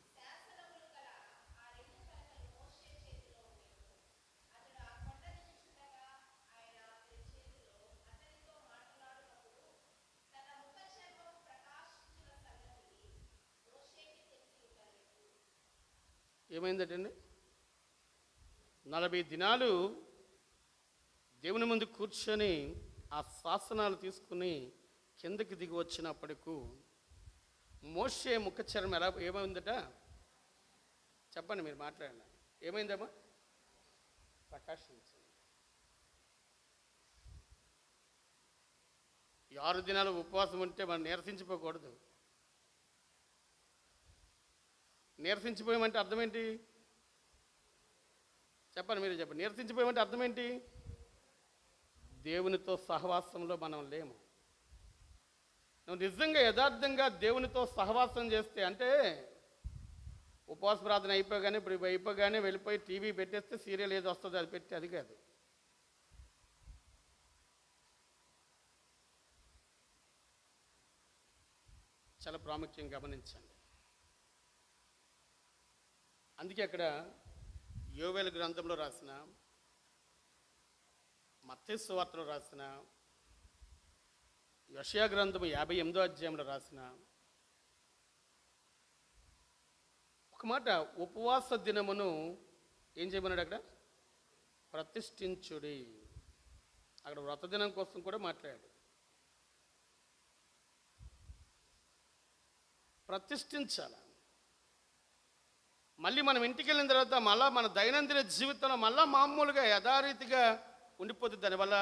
S2: ఏమైందటండి? 40 దినాలు దేవుని ముందు కూర్చొని ఆ శాసనాలు తీసుకుని కిందకి దిగి వచ్చినప్పటికు మోషే ముఖ చర్మం ఎలా ఏమైందట? చెప్పండి, మీరు మాట్లాడండి. ఏమైందమ్మా? ప్రకాశించింది. ఈ 6 దినాలు ఉపవాసం ఉంటే మనం నీరసించిపోకూడదు. నీరసించిపోయామంటే అర్థం ఏంటి? చెప్పండి, మీరు చెప్పండి. నీరసించిపోయామంటే అర్థం ఏంటి? దేవునితో సహవాసంలో మనం లేము. నువ్వు నిజంగా యథార్థంగా దేవునితో సహవాసం చేస్తే, అంటే ఉపవాస ప్రార్థన అయిపోగానే ఇప్పుడు అయిపోగానే వెళ్ళిపోయి టీవీ పెట్టేస్తే సీరియల్ ఏది వస్తుందో అది పెట్టి, అది కాదు. చాలా ప్రాముఖ్యం గమనించండి. అందుకే అక్కడ యోవేలు గ్రంథంలో రాసిన, మత్తయి సువార్తలో రాసిన, యెషయా గ్రంథము 58వ అధ్యాయంలో రాసిన ఒక మాట, ఉపవాస దినమును ఏం చేయమన్నాడు అక్కడ? ప్రతిష్ఠించుడి. అక్కడ వ్రత దినం కోసం కూడా మాట్లాడాడు. ప్రతిష్ఠించాలి. మళ్ళీ మనం ఇంటికి వెళ్ళిన తర్వాత మళ్ళీ మన దైనందిన జీవితంలో మళ్ళీ మామూలుగా యథారీతిగా ఉండిపోతుంది. దానివల్ల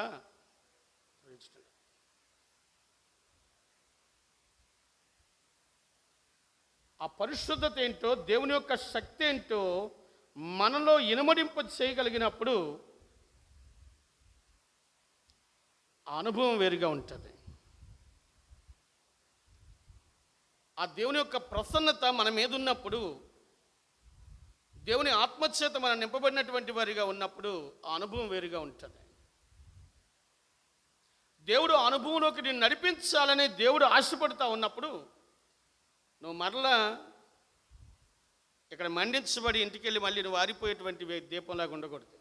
S2: ఆ పరిశుద్ధత ఏంటో, దేవుని యొక్క శక్తి ఏంటో మనలో ఇనుమడింప చేయగలిగినప్పుడు ఆ అనుభవం వేరుగా ఉంటుంది. ఆ దేవుని యొక్క ప్రసన్నత మన మీద ఉన్నప్పుడు, దేవుని ఆత్మచేత మనం నింపబడినటువంటి వారిగా ఉన్నప్పుడు ఆ అనుభవం వేరుగా ఉంటుంది. దేవుడు అనుభవంలోకి నేను నడిపించాలని దేవుడు ఆశపడుతూ ఉన్నప్పుడు నువ్వు మరలా ఇక్కడ మండించబడి ఇంటికి వెళ్ళి మళ్ళీ నువ్వు ఆరిపోయేటువంటి దీపంలాగా ఉండకూడదు.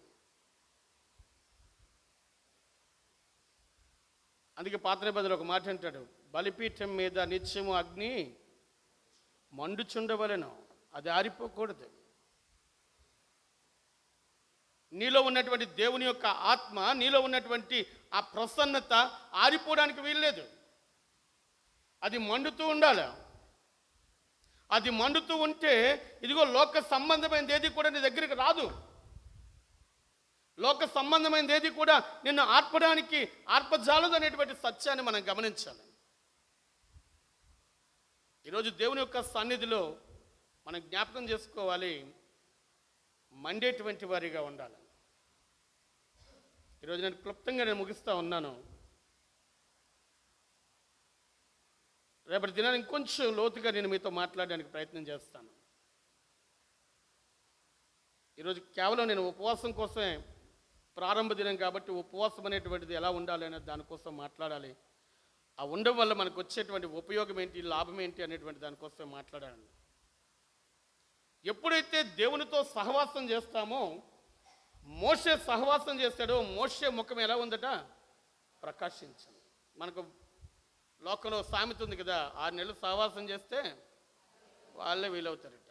S2: అందుకే పాత నిబంధనలో ఒక మాట అంటాడు, బలిపీఠం మీద నిత్యము అగ్ని మండుచుండవలెను, అది ఆరిపోకూడదు. నీలో ఉన్నటువంటి దేవుని యొక్క ఆత్మ, నీలో ఉన్నటువంటి ఆ ప్రసన్నత ఆరిపోవడానికి వీల్లేదు. అది మండుతూ ఉండాలి. అది మండుతూ ఉంటే ఇదిగో లోక సంబంధమైనది ఏది కూడా నీ దగ్గరికి రాదు. లోక సంబంధమైనది ఏది కూడా నిన్ను ఆర్పజాలదు అనేటువంటి సత్యాన్ని మనం గమనించాలి. ఈరోజు దేవుని యొక్క సన్నిధిలో మనం జ్ఞాపకం చేసుకోవాలి, మండేటువంటి వారిగా ఉండాలి. ఈరోజు నేను క్లుప్తంగా ముగిస్తూ ఉన్నాను. రేపటి దినాన్ని ఇంకొంచెం లోతుగా నేను మీతో మాట్లాడడానికి ప్రయత్నం చేస్తాను. ఈరోజు కేవలం నేను ఉపవాసం కోసమే, ప్రారంభ దినం కాబట్టి ఉపవాసం అనేటువంటిది ఎలా ఉండాలి అనే దానికోసం మాట్లాడాలి. ఆ ఉండడం వల్ల మనకు వచ్చేటువంటి ఉపయోగం ఏంటి, లాభం ఏంటి అనేటువంటి దానికోసం మాట్లాడాలి. ఎప్పుడైతే దేవునితో సహవాసం చేస్తామో, మోషే సహవాసం చేస్తాడో, మోషే ముఖం ఎలా ఉందట? ప్రకాశించింది. మనకు లోకంలో సామెత ఉంది కదా, 6 నెలలు సహవాసం చేస్తే వాళ్ళే వీలవుతారట.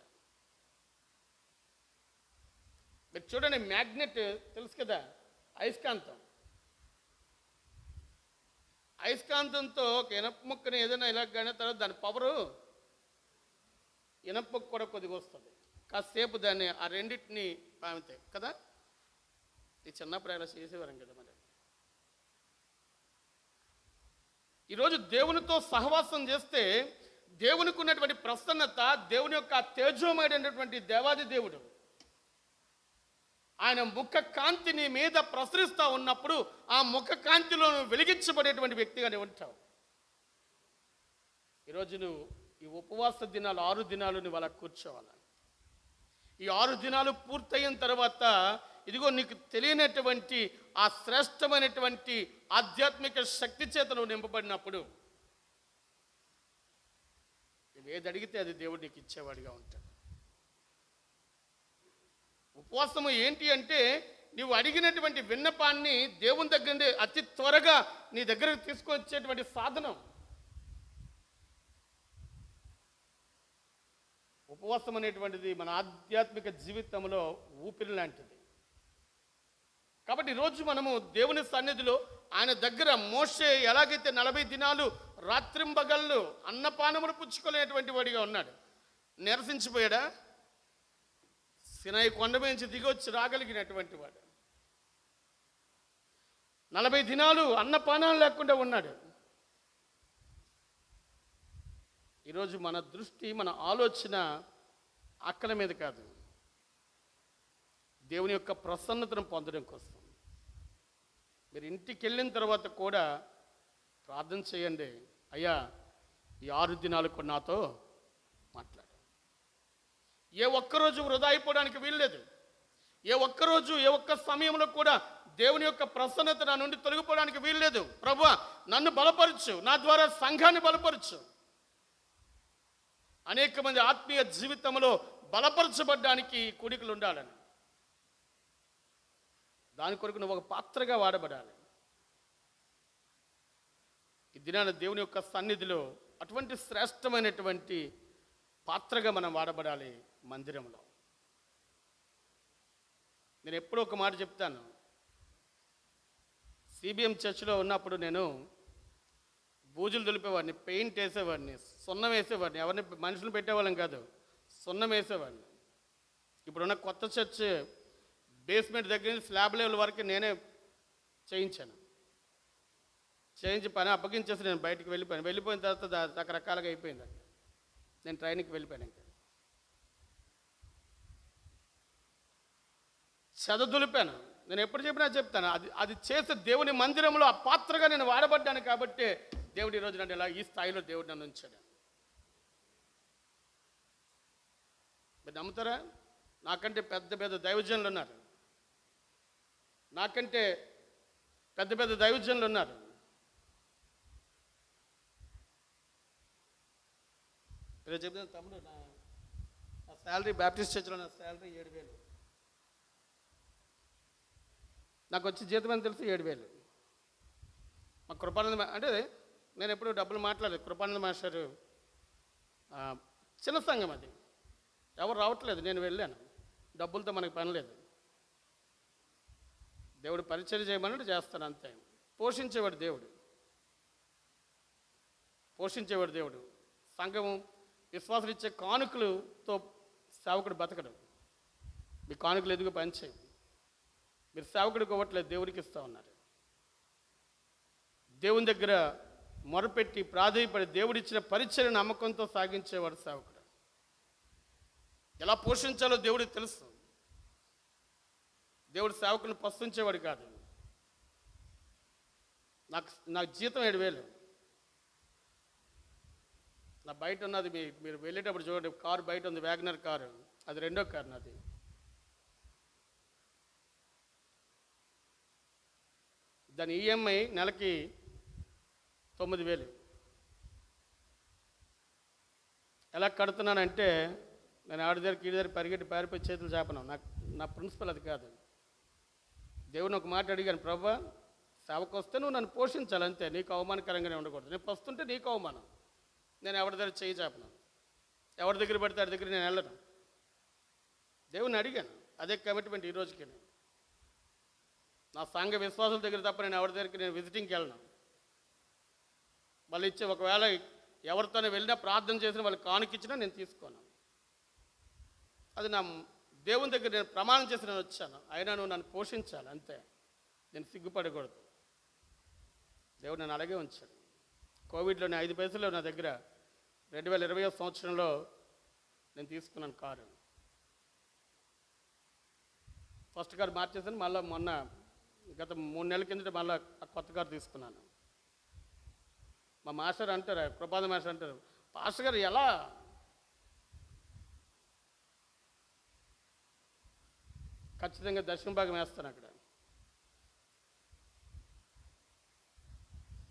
S2: మీరు చూడండి, మ్యాగ్నెట్ తెలుసు కదా, అయస్కాంతం. అయస్కాంతంతో ఒక ఇనప ముక్కని ఏదైనా ఇలా కానీ తర్వాత దాని పవరు ఇనప ముక్క కూడా కొద్దిగా వస్తుంది. కాసేపు దాన్ని ఆ రెండింటిని పామితాయి కదా. ఈ చిన్నప్పుడు ఇలా చేసేవారం కదా. మరి ఈరోజు దేవునితో సహవాసం చేస్తే దేవునికి ఉన్నటువంటి ప్రసన్నత, దేవుని యొక్క తేజోమయమైనటువంటి దేవాది దేవుడు, ఆయన ముఖ కాంతి నీ మీద ప్రసరిస్తూ ఉన్నప్పుడు ఆ ముఖ కాంతిలో వెలిగించబడేటువంటి వ్యక్తిగా నువ్వు ఉంటావు. ఈరోజు నువ్వు ఈ ఉపవాస దినాలు 6 దినాలు నువ్వు అలా కూర్చోవాలి. ఈ 6 దినాలు పూర్తయిన తర్వాత ఇదిగో నీకు తెలియనటువంటి ఆ శ్రేష్టమైనటువంటి ఆధ్యాత్మిక శక్తి చేత నువ్వు నింపబడినప్పుడు నువ్వు ఏది అడిగితే అది దేవుడు నీకు ఇచ్చేవాడిగా ఉంటాడు. ఉపవాసము ఏంటి అంటే నువ్వు అడిగినటువంటి విన్నపాన్ని దేవుని దగ్గర నుండి అతి త్వరగా నీ దగ్గరకు తీసుకొచ్చేటువంటి సాధనం. ఉపవాసం అనేటువంటిది మన ఆధ్యాత్మిక జీవితంలో ఊపిరి లాంటిది. కాబట్టి ఈరోజు మనము దేవుని సన్నిధిలో ఆయన దగ్గర మోషే ఎలాగైతే 40 దినాలు రాత్రింబగళ్ళు అన్నపానములు పుచ్చుకోలేనటువంటి వాడిగా ఉన్నాడు, నిరసించిపోయాడా? సినాయి కొండ నుంచి దిగొచ్చి రాగలిగినటువంటి వాడు 40 దినాలు అన్నపానాలు లేకుండా ఉన్నాడు. ఈరోజు మన దృష్టి, మన ఆలోచన అక్కల మీద కాదు, దేవుని యొక్క ప్రసన్నతను పొందడం కోసం. మీరు ఇంటికి వెళ్ళిన తర్వాత కూడా ప్రార్థన చేయండి, అయ్యా ఈ 6 దినాలు కూడా నాతో మాట్లాడు. ఏ ఒక్కరోజు వృధా అయిపోవడానికి వీల్లేదు. ఏ ఒక్కరోజు, ఏ ఒక్క సమయంలో కూడా దేవుని యొక్క ప్రసన్నత నా నుండి తొలగిపోవడానికి వీల్లేదు. ప్రభువా నన్ను బలపరచు, నా ద్వారా సంఘాన్ని బలపరచు. అనేక మంది ఆత్మీయ జీవితంలో బలపరచబడ్డానికి కూడికలు ఉండాలని, దాని కొరకు నువ్వు ఒక పాత్రగా వాడబడాలి. ఈ దినాన దేవుని యొక్క సన్నిధిలో అటువంటి శ్రేష్టమైనటువంటి పాత్రగా మనం వాడబడాలి మందిరంలో. నేను ఎప్పుడూ ఒక మాట చెప్తాను. సిబిఎం చర్చ్లో ఉన్నప్పుడు నేను బూజులు దులిపేవాడిని, పెయింట్ వేసేవాడిని, సున్నం వేసేవాడిని. ఎవరిని మనుషులు పెట్టేవాళ్ళం కాదు, సున్నం వేసేవాడిని. ఇప్పుడున్న కొత్త చర్చ్ బేస్మెంట్ దగ్గర నుంచి స్లాబ్ లెవెల్ వరకు నేనే చేయించాను. చేయించి పని అప్పగించేసి నేను బయటికి వెళ్ళిపోయాను. వెళ్ళిపోయిన తర్వాత రకరకాలుగా అయిపోయింది. నేను ట్రైనింగ్కి వెళ్ళిపోయాను. ఇంకా చదదులిపాను. నేను ఎప్పుడు చెప్పినా చెప్తాను, అది చేసే దేవుని మందిరంలో ఆ పాత్రగా నేను వాడబడ్డాను. కాబట్టి దేవుడు ఈరోజు నన్ను ఇలా ఈ స్థాయిలో దేవుడు నన్ను ఉంచాడు. మీరు నమ్ముతారా? నాకంటే పెద్ద పెద్ద దైవజనులు ఉన్నారు, నాకంటే పెద్ద పెద్ద దైవజనులు ఉన్నారు. ఈరోజు చెప్తాను తమ్ముడు, నా శాలరీ బ్యాప్టిస్ట్ చర్చ్లో నా శాలరీ 7,000. నాకు వచ్చి జీతం అని తెలిసి 7,000. మా కృపానంద అంటే నేను ఎప్పుడు డబ్బులు మాట్లాడలేదు. కృపానంద మాస్టర్ చిన్న సంఘం, అది ఎవరు రావట్లేదు. నేను వెళ్ళాను, డబ్బులతో మనకు పని లేదు. దేవుడు పరిచయం చేయమన్నట్టు చేస్తాను అంతే. పోషించేవాడు దేవుడు, పోషించేవాడు దేవుడు. సంఘము విశ్వాసులు ఇచ్చే కానుకలతో సేవకుడు బతకడు. మీ కానుకలు ఎదుగు పనిచేయం. మీరు సేవకుడికి ఇవ్వట్లేదు, దేవుడికి ఇస్తూ ఉన్నారు. దేవుని దగ్గర మొరపెట్టి ప్రాధేయపడి దేవుడిచ్చిన పరిచయం నమ్మకంతో సాగించేవాడు సేవకుడు. ఎలా పోషించాలో దేవుడికి తెలుసు. దేవుడు సేవకుని పస్తుంచేవాడు కాదు. నాకు జీతం 7,000. నా బయట ఉన్నది, మీరు వెళ్ళేటప్పుడు చూడండి, కారు బయట ఉంది, వ్యాగనర్ కారు, అది 2వ కారు నాది. దాని ఈఎంఐ నెలకి 9,000. ఎలా కడుతున్నానంటే నేను ఆడి దగ్గరికి ఈ దగ్గర పరిగెట్టి పారిపోయి చేతులు చేపను. నా ప్రిన్సిపల్ అది కాదు. దేవుని ఒక మాట అడిగాను, ప్రభువా సేవకు వస్తే నువ్వు నన్ను పోషించాలి అంతే, నీకు అవమానకరంగానే ఉండకూడదు. నేను వస్తుంటే నీకు అవమానం. నేను ఎవరి దగ్గర చేయి చేపను, ఎవరి దగ్గర పడితే వాడి దగ్గర నేను వెళ్ళను. దేవుని అడిగాను, అదే కమిట్మెంట్ ఈ రోజుకి. నా సంఘ విశ్వాసుల దగ్గర తప్ప నేను ఎవరి దగ్గరికి నేను విజిటింగ్కి వెళ్ళను. వాళ్ళు ఇచ్చే, ఒకవేళ ఎవరితోనే వెళ్ళినా ప్రార్థన చేసిన వాళ్ళు కానుకిచ్చినా నేను తీసుకోను. అది నా దేవుని దగ్గర నేను ప్రమాణం చేసి నేను వచ్చాను. అయినా నువ్వు నన్ను పోషించాలి అంతే, నేను సిగ్గుపడకూడదు. దేవుడు నన్ను అలాగే ఉంచాడు. కోవిడ్లో 5 పైసలు నా దగ్గర 2020 సంవత్సరంలో నేను తీసుకున్నాను కారు. ఫస్ట్ కారు మార్చేసాను, మళ్ళీ మొన్న గత 3 నెలల కిందట మళ్ళీ కొత్త కారు తీసుకున్నాను. మా మాస్టర్ అంటారు, కృపాద మాస్టర్ అంటారు, పాస్టర్ గారు ఎలా? ఖచ్చితంగా దశమ భాగం వేస్తాను అక్కడ.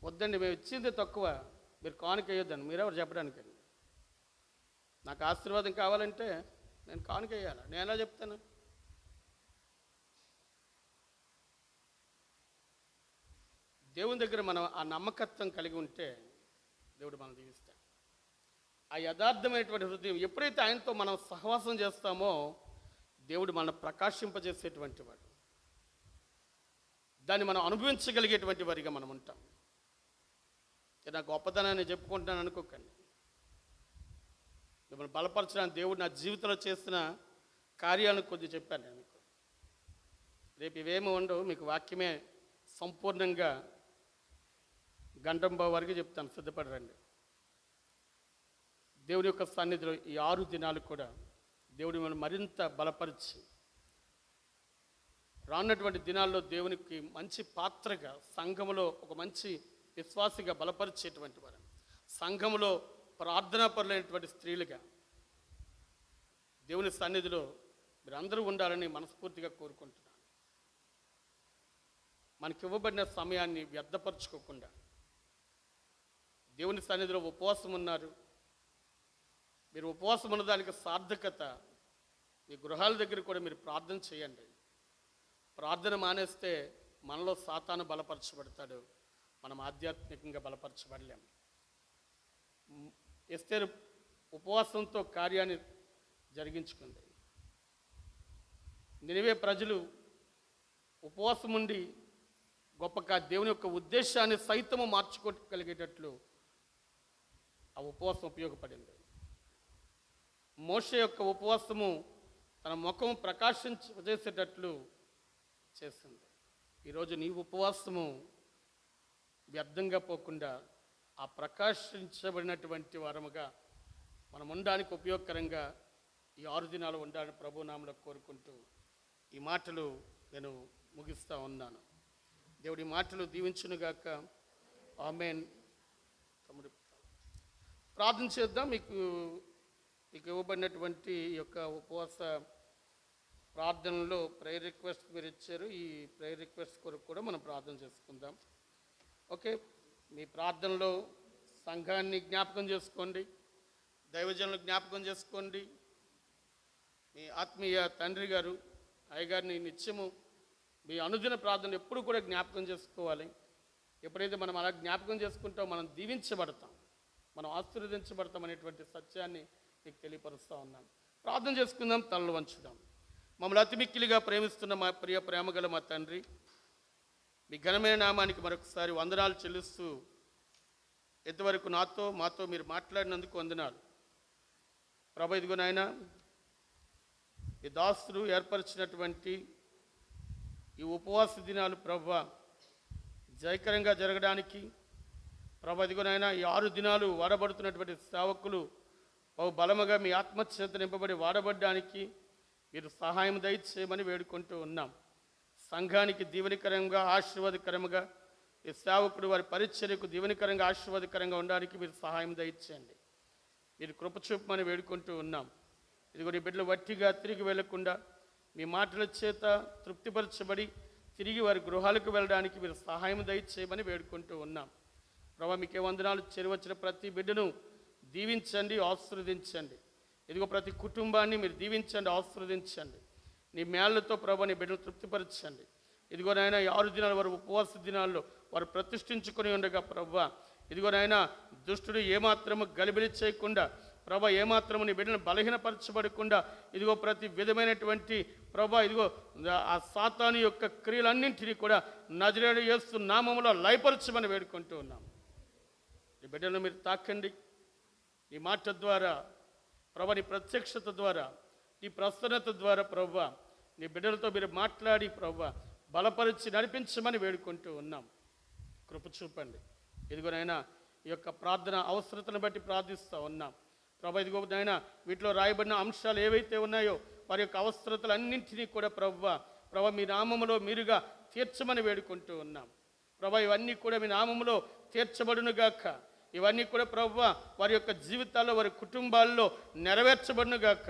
S2: వద్దండి, మేము ఇచ్చింది తక్కువ, మీరు కానుక వేయొద్దండి. మీరెవరు చెప్పడానికండి? నాకు ఆశీర్వాదం కావాలంటే నేను కానుక వేయాలి. నేను ఎలా చెప్తాను? దేవుని దగ్గర మనం ఆ నమ్మకత్వం కలిగి ఉంటే దేవుడు మనం దీవిస్తాడు. ఆ యథార్థమైనటువంటి హృదయం ఎప్పుడైతే ఆయనతో మనం సహవాసం చేస్తామో దేవుడు మనం ప్రకాశింపజేసేటువంటి వాడు. దాన్ని మనం అనుభవించగలిగేటువంటి వారిగా మనం ఉంటాం. నా గొప్పతనాన్ని చెప్పుకుంటున్నాను అనుకోకండి. మిమ్మల్ని బలపరచడానికి దేవుడు నా జీవితంలో చేసిన కార్యాలను కొద్ది చెప్పాను నేను మీకు. రేపు ఇవేమీ ఉండవు, మీకు వాక్యమే సంపూర్ణంగా గంటంబావు వరకు చెప్తాను, సిద్ధపడి రండి. దేవుడి యొక్క సన్నిధిలో ఈ 6 దినాలు కూడా దేవుడు మిమ్మల్ని మరింత బలపరిచి రానున్నటువంటి దినాల్లో దేవునికి మంచి పాత్రగా, సంఘములో ఒక మంచి విశ్వాసిగా బలపరిచేటువంటి వారు, సంఘములో ప్రార్థనాపరులైనటువంటి స్త్రీలుగా దేవుని సన్నిధిలో మీరందరూ ఉండాలని మనస్ఫూర్తిగా కోరుకుంటున్నాను. మనకి ఇవ్వబడిన సమయాన్ని వ్యర్థపరచుకోకుండా దేవుని సన్నిధిలో ఉపవాసం ఉన్నారు. మీరు ఉపవాసం ఉన్నదానికి సార్థకత మీ గృహాల దగ్గర కూడా మీరు ప్రార్థన చేయండి. ప్రార్థన మానేస్తే మనలో సాతాను బలపరచబడతాడు, మనం ఆధ్యాత్మికంగా బలపరచబడలేం. ఎస్తేరు ఉపవాసంతో కార్యాన్ని జరిగించుకుంది. నినివే ప్రజలు ఉపవాసం ఉండి గొప్పగా దేవుని యొక్క ఉద్దేశాన్ని సైతము మార్చుకోగలిగేటట్లు ఆ ఉపవాసం ఉపయోగపడింది. మోషే యొక్క ఉపవాసము తన ముఖం ప్రకాశించేసేటట్లు చేసింది. ఈరోజు నీ ఉపవాసము వ్యర్థంగా పోకుండా ఆ ప్రకాశించబడినటువంటి వారముగా మనం ఉండడానికి ఉపయోగకరంగా ఈ 6 దినాలు ఉండాలని ప్రభు నామములో కోరుకుంటూ ఈ మాటలు నేను ముగిస్తూ ఉన్నాను. దేవుడి మాటలు దీవించునుగాక. ఆమేన్. తమ్ముడు ప్రార్థన చేద్దాం. మీకు ఇవ్వబడినటువంటి యొక్క ఉపవాస ప్రార్థనలో ప్రేయర్ రిక్వెస్ట్ మీరు ఇచ్చారు. ఈ ప్రేయర్ రిక్వెస్ట్ కొరకు కూడా మనం ప్రార్థన చేసుకుందాం. ఓకే, మీ ప్రార్థనలో సంఘాన్ని జ్ఞాపకం చేసుకోండి, దైవజనులు జ్ఞాపకం చేసుకోండి, మీ ఆత్మీయ తండ్రి గారు అయ్యగారిని నిత్యము మీ అనుదిన ప్రార్థన ఎప్పుడు కూడా జ్ఞాపకం చేసుకోవాలి. ఎప్పుడైతే మనం అలా జ్ఞాపకం చేసుకుంటామో మనం దీవించబడతాం, మనం ఆశీర్వదించబడతాం అనేటువంటి సత్యాన్ని మీకు తెలియపరుస్తూ ఉన్నాను. ప్రార్థన చేసుకుందాం, తలలు వంచుదాం. మమ్మల్ని అతి మిక్కిలిగా ప్రేమిస్తున్న మా ప్రియ ప్రేమగల మా తండ్రి, మీ ఘనమైన నామానికి మరొకసారి వందనాలు చెల్లిస్తూ, ఎంతవరకు మాతో మీరు మాట్లాడినందుకు వందనాలు ప్రభు. ఇదిగో నాయన, ఈ దాసులు ఏర్పరిచినటువంటి ఈ ఉపవాస దినాలు ప్రభు జయకరంగా జరగడానికి ప్రభు, ఇదిగో నాయన, ఈ 6 దినాలు వాడబడుతున్నటువంటి సేవకులు బహు బలముగా మీ ఆత్మచేత నింపబడి వాడబడ్డానికి మీరు సహాయం దయచేయమని వేడుకుంటూ ఉన్నాం. సంఘానికి దీవెనకరంగా ఆశీర్వాదకరంగా ఈ సేవకుడు వారి పరిచర్యకు దీవెనకరంగా ఆశీర్వాదకరంగా ఉండడానికి మీరు సహాయం దయచేయండి. మీరు కృప చూపమని వేడుకుంటూ ఉన్నాం. ఇదిగో నీ బిడ్డలు వట్టిగా తిరిగి వెళ్లకుండా మీ మాటల చేత తృప్తిపరచబడి తిరిగి వారి గృహాలకు వెళ్ళడానికి మీరు సహాయం దయచేయమని వేడుకుంటూ ఉన్నాం. ప్రభా, మీకే వందనాలు. చేరువచ్చిన ప్రతి బిడ్డను దీవించండి, ఆశీర్వదించండి. ఇదిగో ప్రతి కుటుంబాన్ని మీరు దీవించండి, ఆశీర్వదించండి. నీ మేళ్లతో ప్రభా నీ బిడ్డను తృప్తిపరచండి. ఇదిగో నాయన, 6 దినాల వారు ఉపవాస దినాల్లో వారు ప్రతిష్ఠించుకొని ఉండగా ప్రభా, ఇదిగో నాయన, దుష్టుడు ఏమాత్రము గలిబిలి చేయకుండా ప్రభా, ఏమాత్రము నీ బిడ్డను బలహీనపరచబడకుండా ఇదిగో ప్రతి విధమైనటువంటి ప్రభా, ఇదిగో ఆ సాతాను యొక్క క్రియలన్నింటినీ కూడా నజరేయుడు యేసు నామములో లయపరచమని వేడుకుంటూ ఉన్నాం. నీ బిడ్డలను మీరు తాకండి. నీ మాట ద్వారా ప్రభా, నీ ప్రత్యక్షత ద్వారా, నీ ప్రసన్నత ద్వారా ప్రభా, నీ బిడ్డలతో మీరు మాట్లాడి ప్రభా బలపరిచి నడిపించమని వేడుకుంటూ ఉన్నాం. కృప చూపండి. ఇదిగోనైనా ఈ యొక్క ప్రార్థన అవసరతను బట్టి ప్రార్థిస్తూ ఉన్నాం. ప్రభా ఇదిగో నాయన వీటిలో రాయబడిన అంశాలు ఏవైతే ఉన్నాయో వారి యొక్క అవసరతలన్నింటినీ కూడా ప్రభా మీ నామములో మీరుగా తీర్చమని వేడుకుంటూ ఉన్నాం. ప్రభా ఇవన్నీ కూడా మీ నామములో తీర్చబడునుగాక. ఇవన్నీ కూడా ప్రభువా వారి యొక్క జీవితాల్లో వారి కుటుంబాల్లో నెరవేర్చబడునుగాక.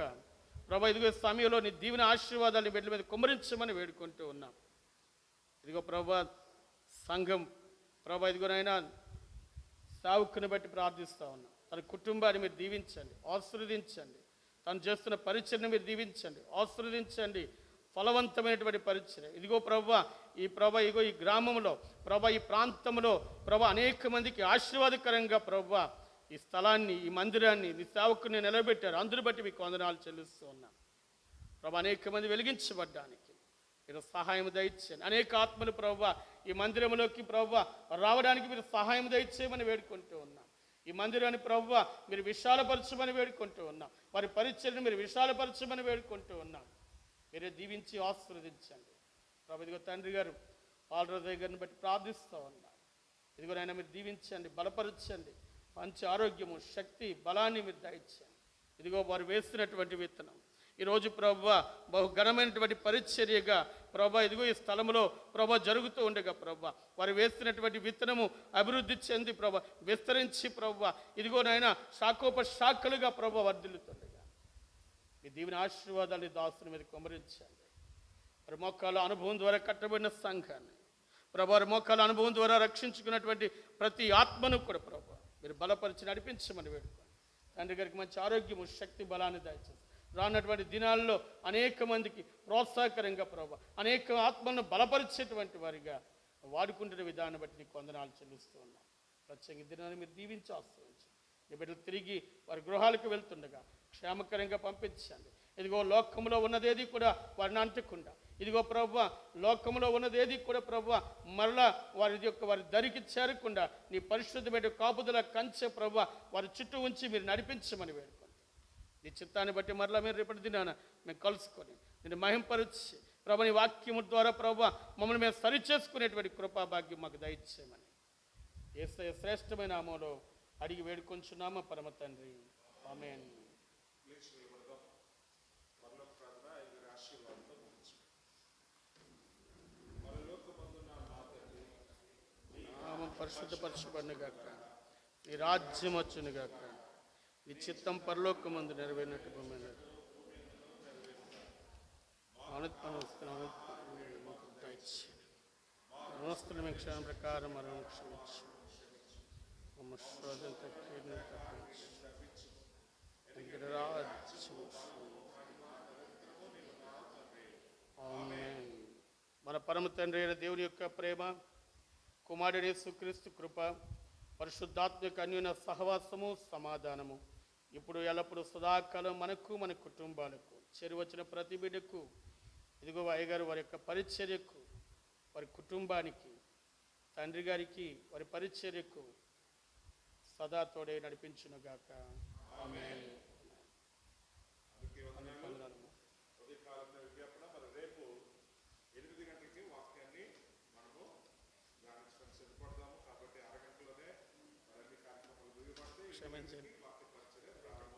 S2: ప్రభా ఇదిగో సమయంలో నీ దీవెన ఆశీర్వాదాన్ని బిడ్డల మీద కుమ్మరించమని వేడుకుంటూ ఉన్నాం. ఇదిగో ప్రభా సంఘం ప్రభా ఇదిగోనైనా సావుకుని బట్టి ప్రార్థిస్తూ ఉన్నాం. తన కుటుంబాన్ని మీరు దీవించండి, ఆశీర్వదించండి. తను చేస్తున్న పరిచర్ని మీరు దీవించండి, ఆశీర్వదించండి. ఫలవంతమైనటువంటి పరిచర్య ఇదిగో ప్రభువా ఇగో ఈ గ్రామంలో ప్రభా ఈ ప్రాంతంలో ప్రభా అనేక మందికి ఆశీర్వాదకరంగా ప్రభువా ఈ స్థలాన్ని ఈ మందిరాన్ని నీ సేవకుని నిలబెట్టారు. అందరూ బట్టి మీకు వందనాలు చెల్లిస్తూ ఉన్నాం. ప్రభా అనేక మంది వెలిగించబడ్డానికి మీరు సహాయం దయచేయండి. అనేక ఆత్మలు ప్రభువా ఈ మందిరంలోకి ప్రభువా రావడానికి మీరు సహాయం దయచేయమని వేడుకుంటూ ఉన్నాం. ఈ మందిరాన్ని ప్రభువా మీరు విశాలపరచమని వేడుకుంటూ ఉన్నాం. వారి పరిచర్ని మీరు విశాలపరచమని వేడుకుంటూ ఉన్నాం. మీరే దీవించి ఆశీర్వదించండి. ప్రభు ఇదిగో తండ్రి గారు పాలరాజయ్య గారిని బట్టి ప్రార్థిస్తూ ఉన్నాం. ఇదిగో నాయన మీరు దీవించండి, బలపరచండి. మంచి ఆరోగ్యము, శక్తి, బలాన్ని మీరు దయచేయండి. ఇదిగో వారు వేస్తున్నటువంటి విత్తనం ఈరోజు ప్రభువా బహు ఘనమైనటువంటి పరిచర్యగా ప్రభువా ఇదిగో ఈ స్థలంలో ప్రభువా జరుగుతూ ఉండగా ప్రభువా వారు వేస్తున్నటువంటి విత్తనము అభివృద్ధి చెంది ప్రభువా విస్తరించి ప్రభువా ఇదిగో నాయన శాఖోపశాఖలుగా ప్రభువా వర్ధిల్లుతుండగా మీ దీవెన ఆశీర్వాదాన్ని దాసుని మీద కుమ్మరించండి. వారి మోకాల అనుభవం ద్వారా కట్టబడిన సంఘాన్ని ప్రభు వారి మోకాల అనుభవం ద్వారా రక్షించుకున్నటువంటి ప్రతి ఆత్మను కూడా ప్రభు మీరు బలపరిచి నడిపించమని వేడుకోండి. తండ్రి గారికి మంచి ఆరోగ్యము, శక్తి, బలాన్ని దయచేసి రానటువంటి దినాల్లో అనేక మందికి ప్రోత్సాహకరంగా ప్రభు అనేక ఆత్మలను బలపరిచేటువంటి వారిగా వాడుకుంటున్న విధానం బట్టి నీకు వందనాలు చెల్లిస్తూ ఉన్నాం. ప్రత్యేక దినాన్ని మీరు దీవించి ఆశ్రయించండి. మీ బిడ్డలు తిరిగి వారి గృహాలకు వెళ్తుండగా క్షేమకరంగా పంపించండి. ఇదిగో లోకంలో ఉన్నదేది కూడా వారిని అంటకుండా ఇదిగో ప్రభువా లోకంలో ఉన్నదేది కూడా ప్రభువా మరలా వారి దరికి చేరకుండా నీ పరిశుద్ధమైన కాపుదల కంచె ప్రభువా వారి చుట్టూ ఉంచి మీరు నడిపించమని వేడుకోండి. నీ చిత్తాన్ని బట్టి మరలా మీరు రేపటి దినాన మేము కలుసుకొని నేను మహింపరిచి ప్రభు నీ వాక్యము ద్వారా ప్రభువా మమ్మల్ని మేము సరిచేసుకునేటువంటి కృపాభాగ్యం మాకు దయచేయమని యేసయ్య శ్రేష్టమైన నామములో అడిగి వేడుకొంచున్నామా పరమ తండ్రి, ఆమేన్. నామం పరిశుద్ధపరచబడునుగాక, నీ రాజ్యం వచ్చునుగాక, నీ చిత్తం పరలోకమందు నెరవేరినట్టు భూమి మీద మనస్తున్న మీ క్షేమ ప్రకారం మనం క్షమించు. మన పరమ తండ్రి అయిన దేవుని యొక్క ప్రేమ, కుమారుడు యేసుక్రీస్తు కృప, పరిశుద్ధాత్మిక అన్యోన్య సహవాసము, సమాధానము ఇప్పుడు ఎల్లప్పుడూ సదాకాలం మనకు మన కుటుంబాలకు చేరువచ్చిన ప్రతి బిడ్డకు ఇదిగో అయ్యగారు వారి యొక్క పరిచర్యకు, వారి కుటుంబానికి, తండ్రి గారికి వారి పరిచర్యకు సదా తోడే నడిపించునుగాక. ఆమేన్.
S1: రేపు 8 గంటలకి వాక్యాన్ని మనము ధ్యానించడానికి సిద్ధపడదాము. కాబట్టి 6 గంటల్లోనే కార్యక్రమాలు క్షమించండి.